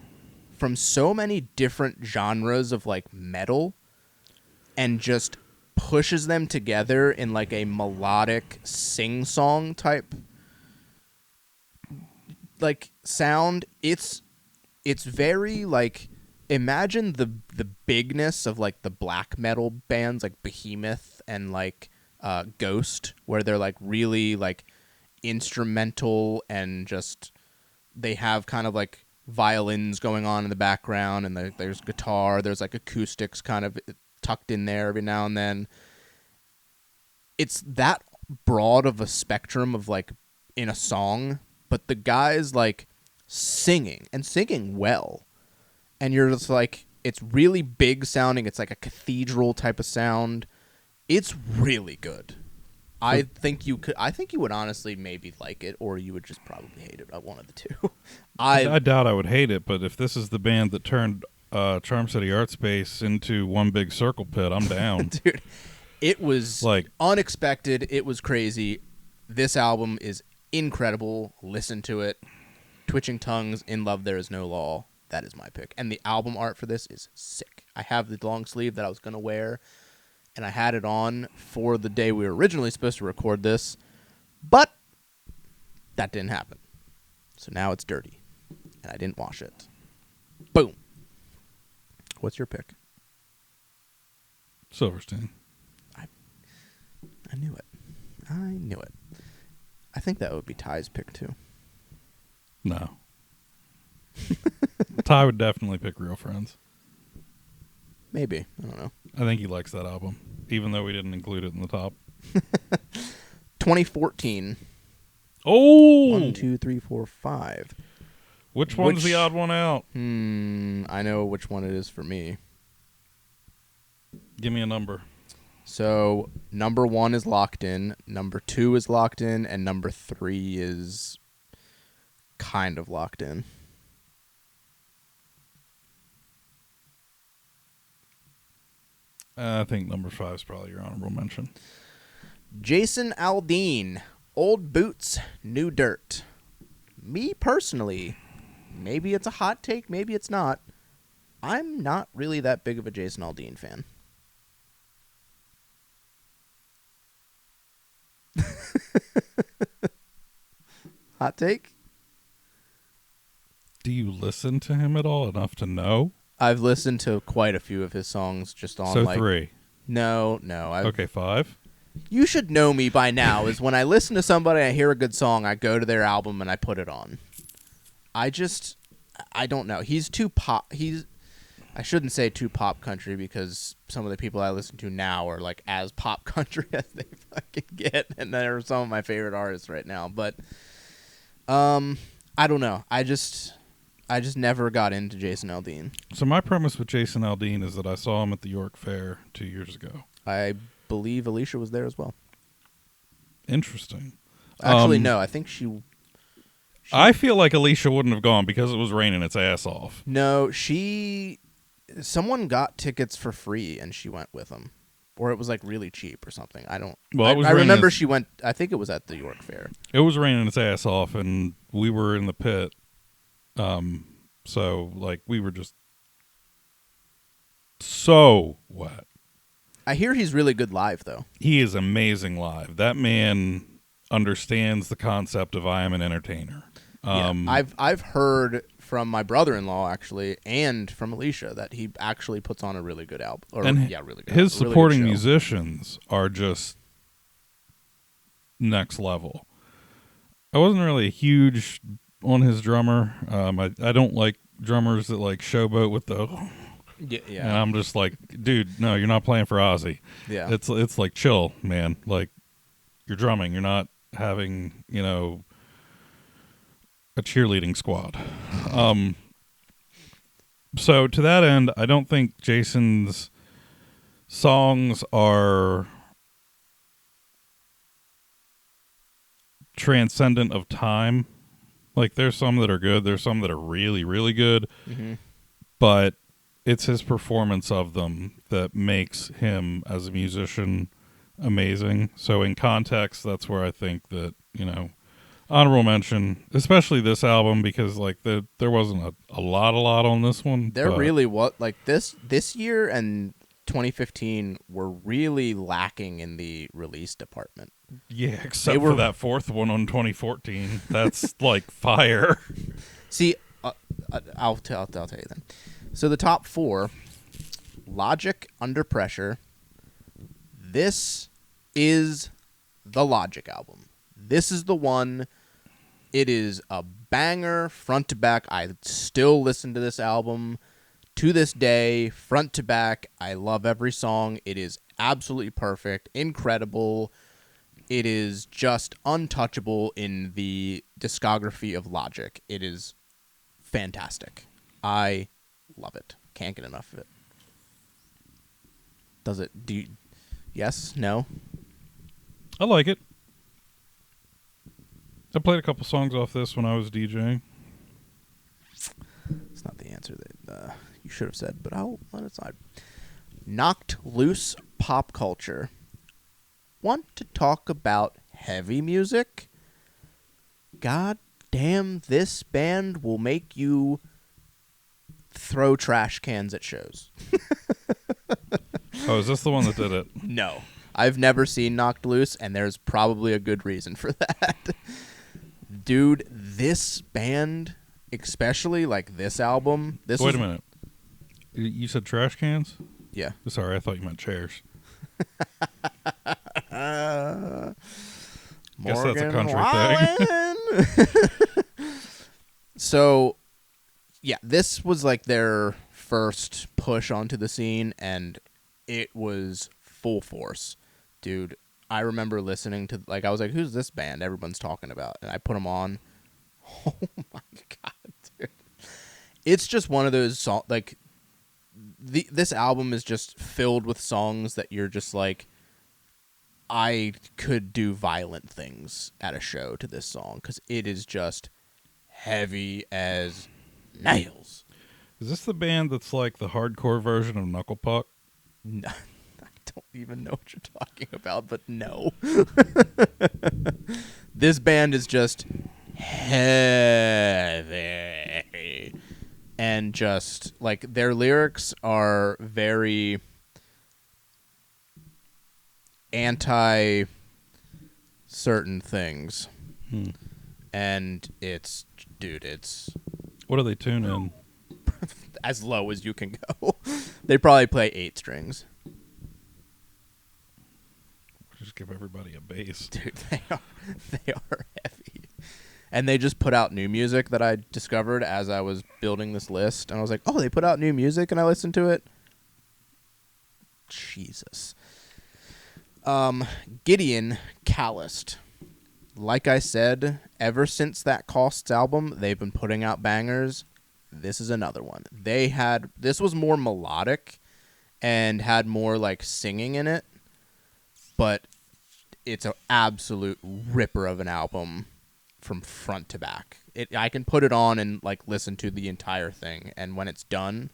Speaker 1: from so many different genres of like metal and just pushes them together in like a melodic sing-song type like sound. It's very like, imagine the bigness of like the black metal bands like Behemoth and like Ghost, where they're like really like instrumental and just they have kind of like violins going on in the background and there's guitar, there's like acoustics kind of tucked in there every now and then. It's that broad of a spectrum of like in a song, but the guy's like singing and singing well. And you're just like, it's really big sounding. It's like a cathedral type of sound. It's really good. I think you would honestly maybe like it, or you would just probably hate it. One of the two.
Speaker 2: I doubt I would hate it, but if this is the band that turned Charm City Art Space into one big circle pit, I'm down.
Speaker 1: Dude, it was like unexpected. It was crazy. This album is incredible. Listen to it. Twitching Tongues, In Love There Is No Law. That is my pick. And the album art for this is sick. I have the long sleeve that I was going to wear, and I had it on for the day we were originally supposed to record this, but that didn't happen. So now it's dirty, and I didn't wash it. Boom. What's your pick?
Speaker 2: Silverstein.
Speaker 1: I knew it. I think that would be Ty's pick, too.
Speaker 2: No. Ty would definitely pick Real Friends.
Speaker 1: Maybe. I don't know.
Speaker 2: I think he likes that album, even though we didn't include it in the top.
Speaker 1: 2014.
Speaker 2: Oh!
Speaker 1: 1, 2, 3, 4, 5.
Speaker 2: Which one's the odd one out?
Speaker 1: I know which one it is for me.
Speaker 2: Give me a number.
Speaker 1: So, number 1 is locked in, number 2 is locked in, and number 3 is kind of locked in.
Speaker 2: I think number 5 is probably your honorable mention.
Speaker 1: Jason Aldean, Old Boots, New Dirt. Me personally, maybe it's a hot take, maybe it's not. I'm not really that big of a Jason Aldean fan. Hot take?
Speaker 2: Do you listen to him at all enough to know?
Speaker 1: I've listened to quite a few of his songs just on
Speaker 2: So
Speaker 1: like
Speaker 2: 3.
Speaker 1: No.
Speaker 2: Okay, 5.
Speaker 1: You should know me by now. Is when I listen to somebody, I hear a good song, I go to their album and I put it on. I don't know. He's too pop. I shouldn't say too pop country because some of the people I listen to now are like as pop country as they fucking get, and they're some of my favorite artists right now. But I don't know. I just never got into Jason Aldean.
Speaker 2: So my premise with Jason Aldean is that I saw him at the York Fair 2 years ago.
Speaker 1: I believe Alicia was there as well.
Speaker 2: Interesting.
Speaker 1: Actually, no. I think she.
Speaker 2: I feel like Alicia wouldn't have gone because it was raining its ass off.
Speaker 1: No, someone got tickets for free and she went with them. Or it was like really cheap or something. I don't.
Speaker 2: Well,
Speaker 1: I remember she went. I think it was at the York Fair.
Speaker 2: It was raining its ass off, and we were in the pit. So like we were just so wet.
Speaker 1: I hear he's really good live, though.
Speaker 2: He is amazing live. That man understands the concept of I am an entertainer.
Speaker 1: I've heard from my brother-in-law actually, and from Alicia that he actually puts on a really good album. Really good.
Speaker 2: His
Speaker 1: really
Speaker 2: supporting
Speaker 1: good
Speaker 2: musicians are just next level. I wasn't really a huge on his drummer. I don't like drummers that like showboat with the.
Speaker 1: Yeah.
Speaker 2: And I'm just like, dude, no, you're not playing for Ozzy.
Speaker 1: Yeah.
Speaker 2: It's like chill, man. Like you're drumming. You're not having, a cheerleading squad. So to that end, I don't think Jason's songs are transcendent of time. Like there's some that are good. There's some that are really, really good.
Speaker 1: Mm-hmm.
Speaker 2: But it's his performance of them that makes him as a musician amazing. So in context, that's where I think that, honorable mention, especially this album, because like there wasn't a lot on this one.
Speaker 1: There really was like this year and 2015 were really lacking in the release department.
Speaker 2: Yeah, except for that fourth one on 2014. That's like fire.
Speaker 1: See, I'll tell you then. So the top 4, Logic, Under Pressure. This is the Logic album. This is the one. It is a banger front to back. I still listen to this album to this day, front to back. I love every song. It is absolutely perfect, incredible. It is just untouchable in the discography of Logic. It is fantastic. I love it. Can't get enough of it. Does it? Do you? Yes? No?
Speaker 2: I like it. I played a couple songs off this when I was DJing.
Speaker 1: It's not the answer that you should have said, but I'll let it slide. Knocked Loose Pop Culture. Want to talk about heavy music? God damn, this band will make you throw trash cans at shows.
Speaker 2: Oh, is this the one that did it?
Speaker 1: No. I've never seen Knocked Loose, and there's probably a good reason for that. Dude, this band, especially like this album.
Speaker 2: Wait a minute. You said trash cans?
Speaker 1: Yeah.
Speaker 2: Sorry, I thought you meant chairs. Guess that's a country thing.
Speaker 1: So, yeah, this was like their first push onto the scene, and it was full force. Dude, I remember listening to, like, I was like, who's this band everyone's talking about? And I put them on. Oh, my God, dude. It's just one of those songs, like, this album is just filled with songs that you're just like, I could do violent things at a show to this song because it is just heavy as nails.
Speaker 2: Is this the band that's like the hardcore version of Knuckle Puck?
Speaker 1: No, I don't even know what you're talking about, but no. This band is just heavy. And just, like, their lyrics are very anti-certain things. And it's, dude, it's...
Speaker 2: What do they tune in?
Speaker 1: as low as you can go. They probably play 8 strings.
Speaker 2: give everybody a bass.
Speaker 1: Dude, they are heavy. And they just put out new music that I discovered as I was building this list. And I was like, oh, they put out new music, and I listened to it. Jesus. Gideon, Calloused. Like I said, ever since that Costs album, they've been putting out bangers. This is another one. This was more melodic and had more like singing in it, but it's an absolute ripper of an album from front to back. I can put it on and like listen to the entire thing, and when it's done,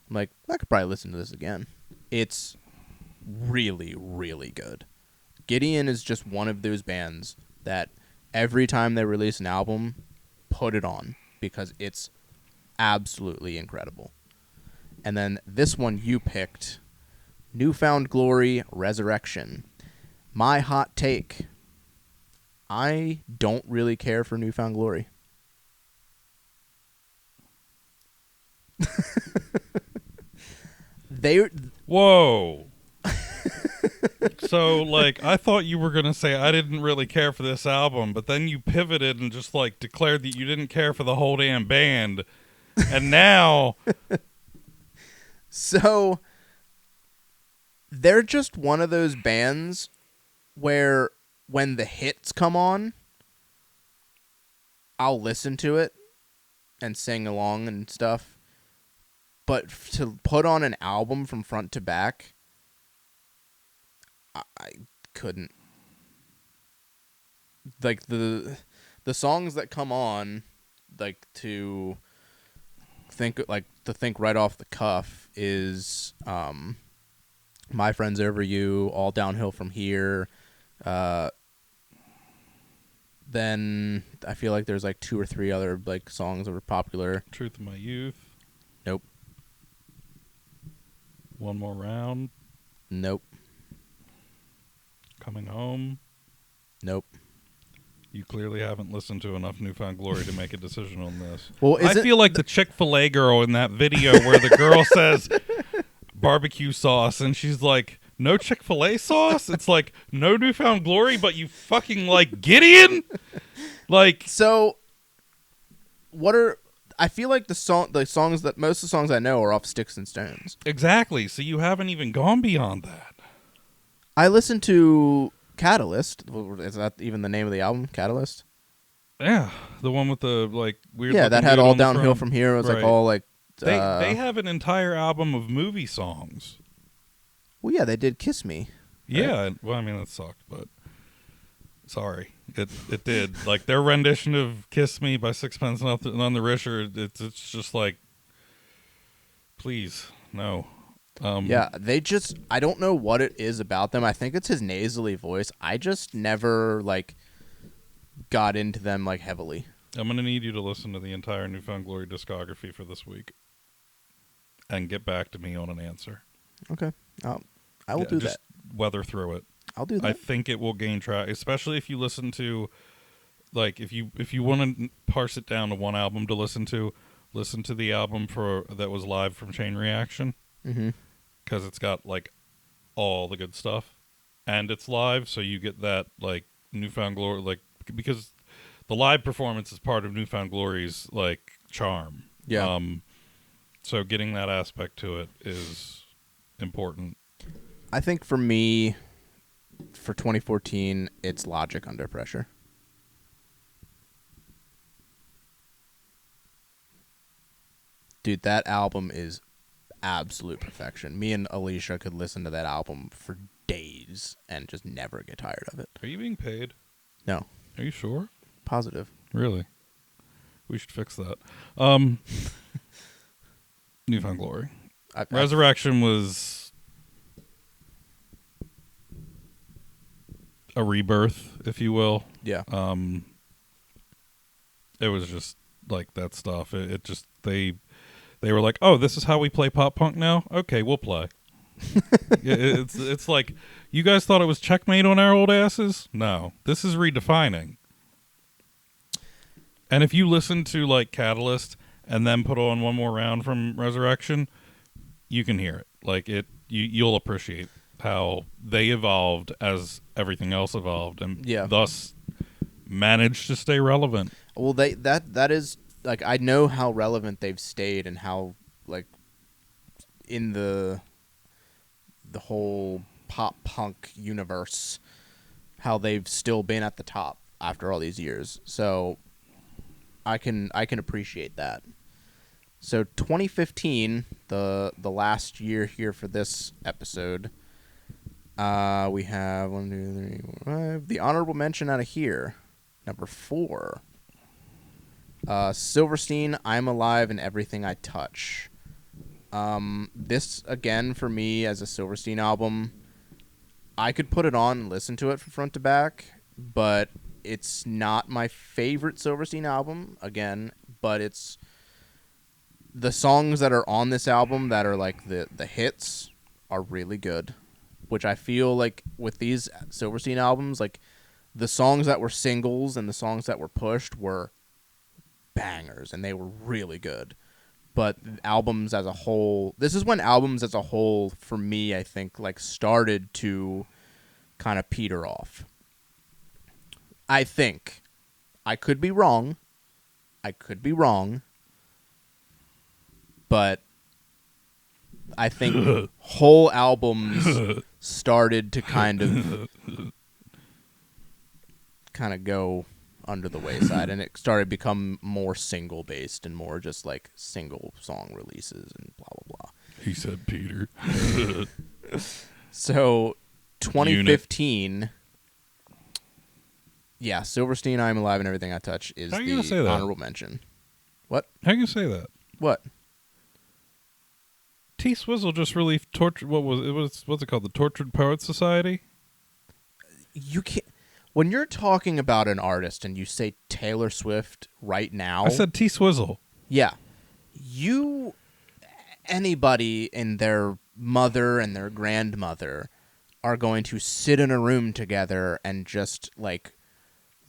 Speaker 1: I'm like, I could probably listen to this again. It's really, really good. Gideon is just one of those bands that every time they release an album, put it on, because it's absolutely incredible. And then this one you picked, Newfound Glory, Resurrection. My hot take, I don't really care for Newfound Glory.
Speaker 2: Whoa. So, like, I thought you were going to say I didn't really care for this album, but then you pivoted and just, like, declared that you didn't care for the whole damn band. And now...
Speaker 1: So, they're just one of those bands where when the hits come on, I'll listen to it and sing along and stuff. But to put on an album from front to back, I couldn't. Like the songs that come on, like to think right off the cuff is My Friends Over You, All Downhill From Here. Then I feel like there's like 2 or 3 other like songs that were popular.
Speaker 2: Truth of My Youth.
Speaker 1: Nope.
Speaker 2: One More Round.
Speaker 1: Nope.
Speaker 2: Coming Home.
Speaker 1: Nope.
Speaker 2: You clearly haven't listened to enough Newfound Glory to make a decision on this.
Speaker 1: Well,
Speaker 2: I feel like the Chick-fil-A girl in that video where the girl says barbecue sauce and she's like, no Chick-fil-A sauce? It's like, no Newfound Glory, but you fucking like Gideon? Like,
Speaker 1: so what are... I feel like the songs that most of the songs I know are off Sticks and Stones.
Speaker 2: Exactly. So you haven't even gone beyond that.
Speaker 1: I listened to Catalyst. Is that even the name of the album? Catalyst?
Speaker 2: Yeah, the one with the like weird.
Speaker 1: Yeah, that had All Downhill From Here. It was like all like.
Speaker 2: They have an entire album of movie songs.
Speaker 1: Well, yeah, they did Kiss Me. Right?
Speaker 2: Yeah, well, I mean that sucked, but sorry, it did. Like their rendition of "Kiss Me" by Sixpence None the Richer. It's just like, please, no.
Speaker 1: Yeah, I don't know what it is about them. I think it's his nasally voice. I just never like got into them like heavily.
Speaker 2: I'm gonna need you to listen to the entire Newfound Glory discography for this week and get back to me on an answer.
Speaker 1: Okay, I will do
Speaker 2: just
Speaker 1: that.
Speaker 2: Weather through it.
Speaker 1: I'll do that.
Speaker 2: I think it will gain track, especially if you listen to, like, if you want to parse it down to one album to listen to the album that was live from Chain Reaction.
Speaker 1: Mm-hmm.
Speaker 2: Because it's got like all the good stuff, and it's live, so you get that like Newfound Glory, like because the live performance is part of Newfound Glory's like charm.
Speaker 1: Yeah.
Speaker 2: So getting that aspect to it is important.
Speaker 1: I think for me, for 2014, it's Logic Under Pressure. Dude, that album is absolute perfection. Me and Alicia could listen to that album for days and just never get tired of it.
Speaker 2: Are you being paid?
Speaker 1: No.
Speaker 2: Are you sure?
Speaker 1: Positive.
Speaker 2: Really? We should fix that. Newfound Glory. Resurrection was a rebirth, if you will.
Speaker 1: Yeah.
Speaker 2: It was just like that stuff. It just they were like, oh, this is how we play pop punk now? Okay, we'll play. It's like, you guys thought it was checkmate on our old asses? No, this is redefining. And if you listen to like Catalyst and then put on One More Round from Resurrection, you can hear it. Like you'll appreciate how they evolved as everything else evolved, and
Speaker 1: Yeah.
Speaker 2: thus managed to stay relevant.
Speaker 1: Well, that is like, I know how relevant they've stayed and how, like, in the whole pop punk universe, how they've still been at the top after all these years. So I can appreciate that. So 2015, the last year here for this episode, we have 1, 2, 3, 4, 5. The honorable mention out of here, number 4. Silverstein, I'm Alive and Everything I Touch. This, again, for me, as a Silverstein album, I could put it on and listen to it from front to back, but it's not my favorite Silverstein album, again, but it's the songs that are on this album that are like the hits are really good, which I feel like with these Silverstein albums, like the songs that were singles and the songs that were pushed were bangers and they were really good. But albums as a whole, this is when albums as a whole, for me, I think, like, started to kind of peter off. I think. I could be wrong. But I think whole albums started to kind of go under the wayside, and it started to become more single based and more just like single song releases and blah blah blah.
Speaker 2: He said Peter.
Speaker 1: So 2015, yeah, Silverstein, I'm Alive and Everything I Touch is
Speaker 2: How are you gonna say
Speaker 1: the
Speaker 2: that?
Speaker 1: honorable mention. What?
Speaker 2: How can you say that?
Speaker 1: What?
Speaker 2: T Swizzle just released Tortured. What's it called? The Tortured Poets Society.
Speaker 1: You can't. When you're talking about an artist and you say Taylor Swift right now,
Speaker 2: I said T Swizzle.
Speaker 1: yeah, anybody and their mother and their grandmother are going to sit in a room together and just like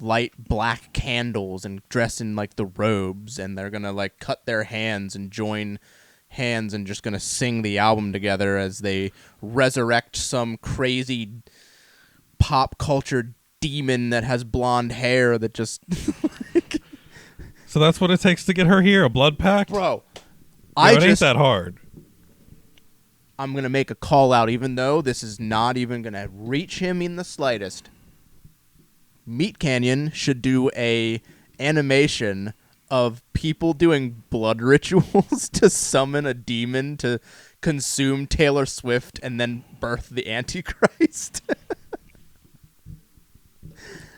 Speaker 1: light black candles and dress in like the robes, and they're gonna like cut their hands and join hands and just gonna sing the album together as they resurrect some crazy pop culture demon that has blonde hair that just
Speaker 2: So that's what it takes to get her here, a blood pact?
Speaker 1: bro.
Speaker 2: It ain't that hard.
Speaker 1: I'm gonna make a call out, even though this is not even gonna reach him in the slightest. Meat Canyon should do a animation of people doing blood rituals to summon a demon to consume Taylor Swift and then birth the Antichrist.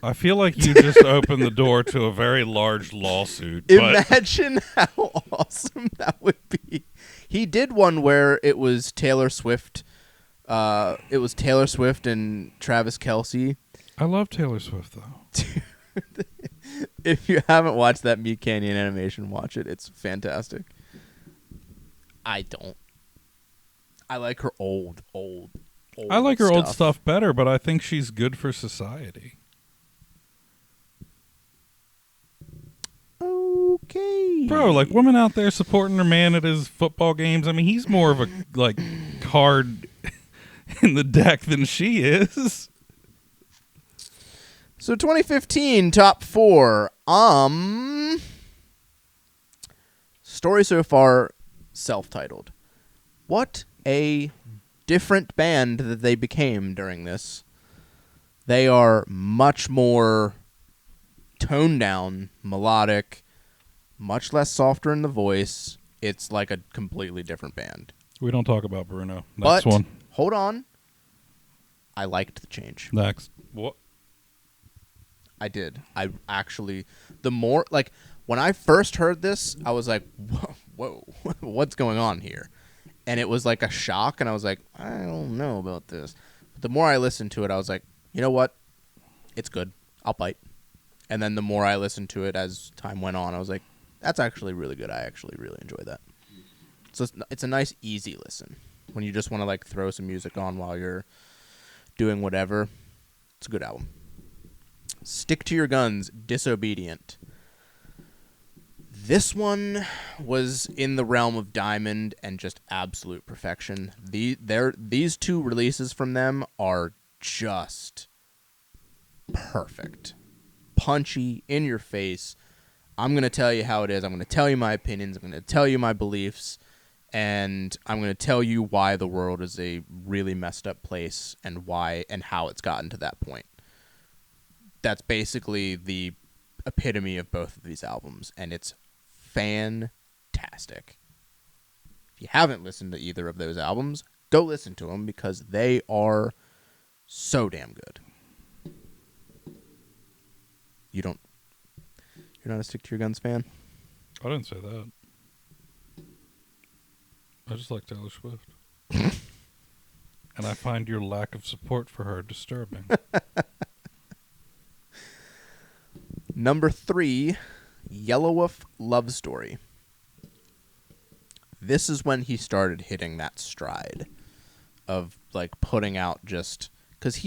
Speaker 2: I feel like you just opened the door to a very large lawsuit.
Speaker 1: Imagine how awesome that would be. He did one where it was Taylor Swift. It was Taylor Swift and Travis Kelce.
Speaker 2: I love Taylor Swift, though.
Speaker 1: If you haven't watched that Meat Canyon animation, watch it. It's fantastic. I don't. I like her old.
Speaker 2: I like her old
Speaker 1: stuff.
Speaker 2: stuff better, but I think she's good for society.
Speaker 1: Okay.
Speaker 2: Bro, like women out there supporting their man at his football games. I mean, he's more of a like card in the deck than she is.
Speaker 1: So 2015 top 4. Story so far, self-titled. What a different band that they became during this. They are much more toned down, melodic, much less softer in the voice. It's like a completely different band.
Speaker 2: We don't talk about Bruno. Next
Speaker 1: But,
Speaker 2: one.
Speaker 1: hold on. I liked the change.
Speaker 2: Next. What?
Speaker 1: I did. I actually, the more, like, when I first heard this, I was like, whoa, what's going on here? And it was like a shock, and I was like, I don't know about this. But the more I listened to it, I was like, you know what? It's good. I'll bite. And then the more I listened to it as time went on, I was like, that's actually really good. I actually really enjoy that. So it's a nice, easy listen. When you just want to, like, throw some music on while you're doing whatever, it's a good album. Stick to Your Guns, Disobedient. This one was in the realm of Diamond and just absolute perfection. These two releases from them are just perfect. Punchy, in your face. I'm going to tell you how it is. I'm going to tell you my opinions. I'm going to tell you my beliefs. And I'm going to tell you why the world is a really messed up place and why and how it's gotten to that point. That's basically the epitome of both of these albums, and it's fantastic. If you haven't listened to either of those albums, go listen to them because they are so damn good. You're not a Stick to Your Guns fan?
Speaker 2: I didn't say that. I just like Taylor Swift. And I find your lack of support for her disturbing.
Speaker 1: Number 3, Yelawolf Love Story. This is when he started hitting that stride of like putting out just because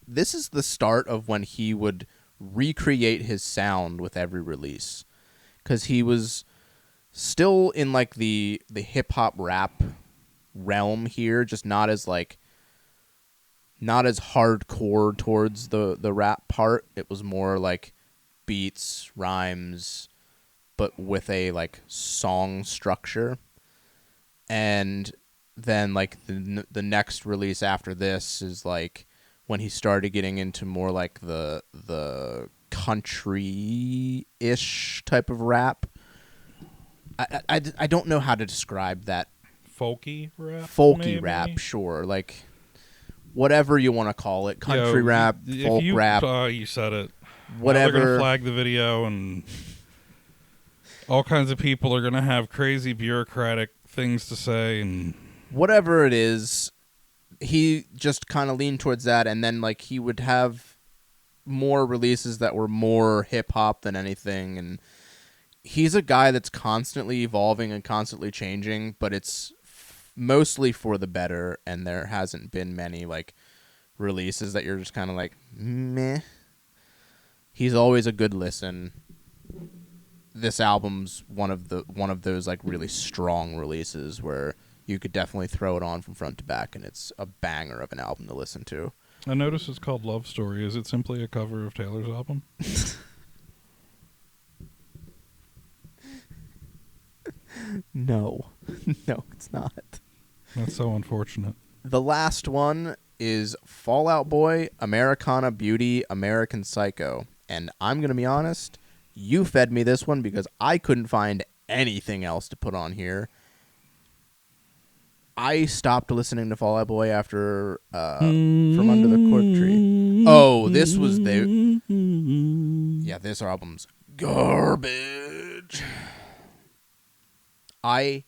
Speaker 1: this is the start of when he would recreate his sound with every release, because he was still in like the hip hop rap realm here, just not as hardcore towards the rap part. It was more like beats, rhymes, but with a like song structure. And then like the next release after this is like when he started getting into more like the country-ish type of rap. I don't know how to describe that.
Speaker 2: Folky rap?
Speaker 1: Folky
Speaker 2: maybe?
Speaker 1: rap, sure. Like, whatever you want to call it. Country rap, folk rap.
Speaker 2: You said it.
Speaker 1: Whatever.
Speaker 2: Now they're going to flag the video, and all kinds of people are going to have crazy bureaucratic things to say. And
Speaker 1: whatever it is, he just kind of leaned towards that, and then like he would have more releases that were more hip-hop than anything, and he's a guy that's constantly evolving and constantly changing, but it's mostly for the better, and there hasn't been many like releases that you're just kind of like, meh. He's always a good listen. This album's one of those like really strong releases where you could definitely throw it on from front to back, and it's a banger of an album to listen to.
Speaker 2: I notice it's called Love Story. Is it simply a cover of Taylor's album?
Speaker 1: No. No, it's not.
Speaker 2: That's so unfortunate.
Speaker 1: The last one is Fall Out Boy, Americana Beauty, American Psycho. And I'm going to be honest, you fed me this one because I couldn't find anything else to put on here. I stopped listening to Fall Out Boy after From Under the Cork Tree. Oh, this was the... Yeah, this album's garbage. I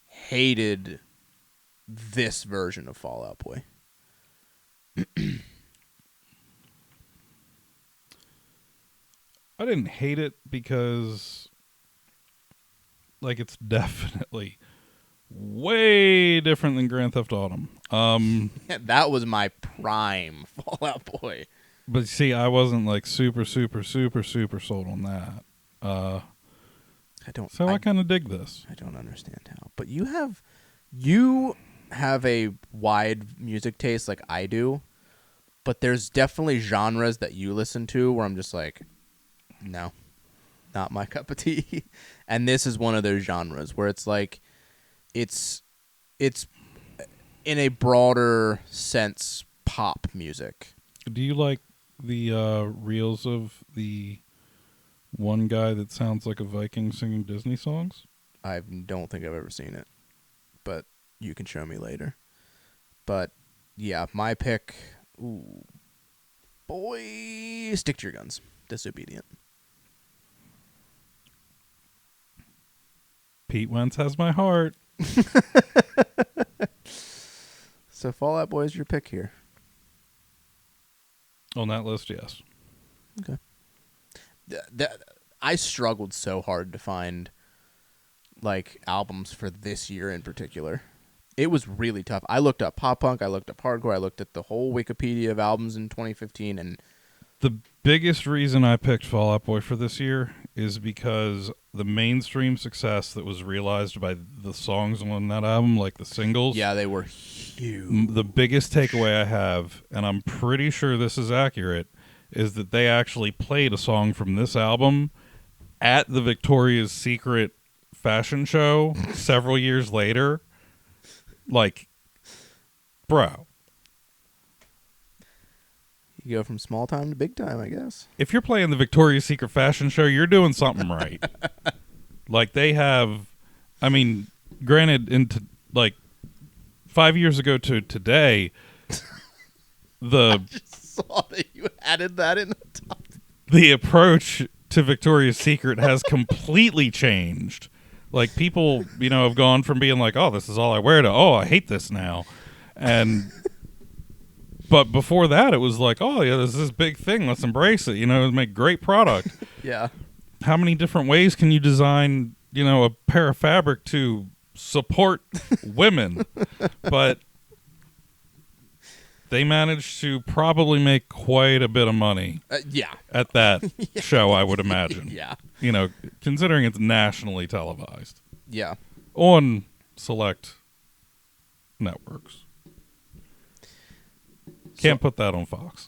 Speaker 1: hated this version of Fall Out Boy.
Speaker 2: I didn't hate it because, like, it's definitely way different than Grand Theft Autumn.
Speaker 1: That was my prime Fall Out Boy.
Speaker 2: But see, I wasn't like super sold on that. I kind of dig this.
Speaker 1: I don't understand how. But you have a wide music taste like I do, but there's definitely genres that you listen to where I'm just like, no, not my cup of tea. And this is one of those genres where it's like, it's in a broader sense pop music.
Speaker 2: Do you like the reels of the one guy that sounds like a Viking singing Disney songs?
Speaker 1: I don't think I've ever seen it, but you can show me later. But yeah, my pick. Ooh, boy, Stick to Your Guns. Disobedient.
Speaker 2: Pete Wentz has my heart.
Speaker 1: So Fall Out Boy is your pick here.
Speaker 2: On that list, yes.
Speaker 1: Okay. I struggled so hard to find like albums for this year in particular. It was really tough. I looked up pop punk, I looked up hardcore, I looked at the whole Wikipedia of albums in 2015, and
Speaker 2: the biggest reason I picked Fall Out Boy for this year is because the mainstream success that was realized by the songs on that album, like the singles.
Speaker 1: Yeah, they were huge.
Speaker 2: The biggest takeaway I have, and I'm pretty sure this is accurate, is that they actually played a song from this album at the Victoria's Secret fashion show several years later. Like, bro.
Speaker 1: You go from small time to big time, I guess.
Speaker 2: If you're playing the Victoria's Secret fashion show, you're doing something right. Like, they have, I mean, granted, into like 5 years ago to today,
Speaker 1: I just saw that you added that in the top.
Speaker 2: The approach to Victoria's Secret has completely changed. Like, people, have gone from being like, oh, this is all I wear to, oh, I hate this now. And but before that, it was like, oh, yeah, this is this big thing. Let's embrace it. Make great product.
Speaker 1: Yeah.
Speaker 2: How many different ways can you design, a pair of fabric to support women? But they managed to probably make quite a bit of money
Speaker 1: Yeah.
Speaker 2: at that show, I would imagine.
Speaker 1: Yeah.
Speaker 2: Considering it's nationally televised
Speaker 1: Yeah.
Speaker 2: on select networks. Can't put that on Fox.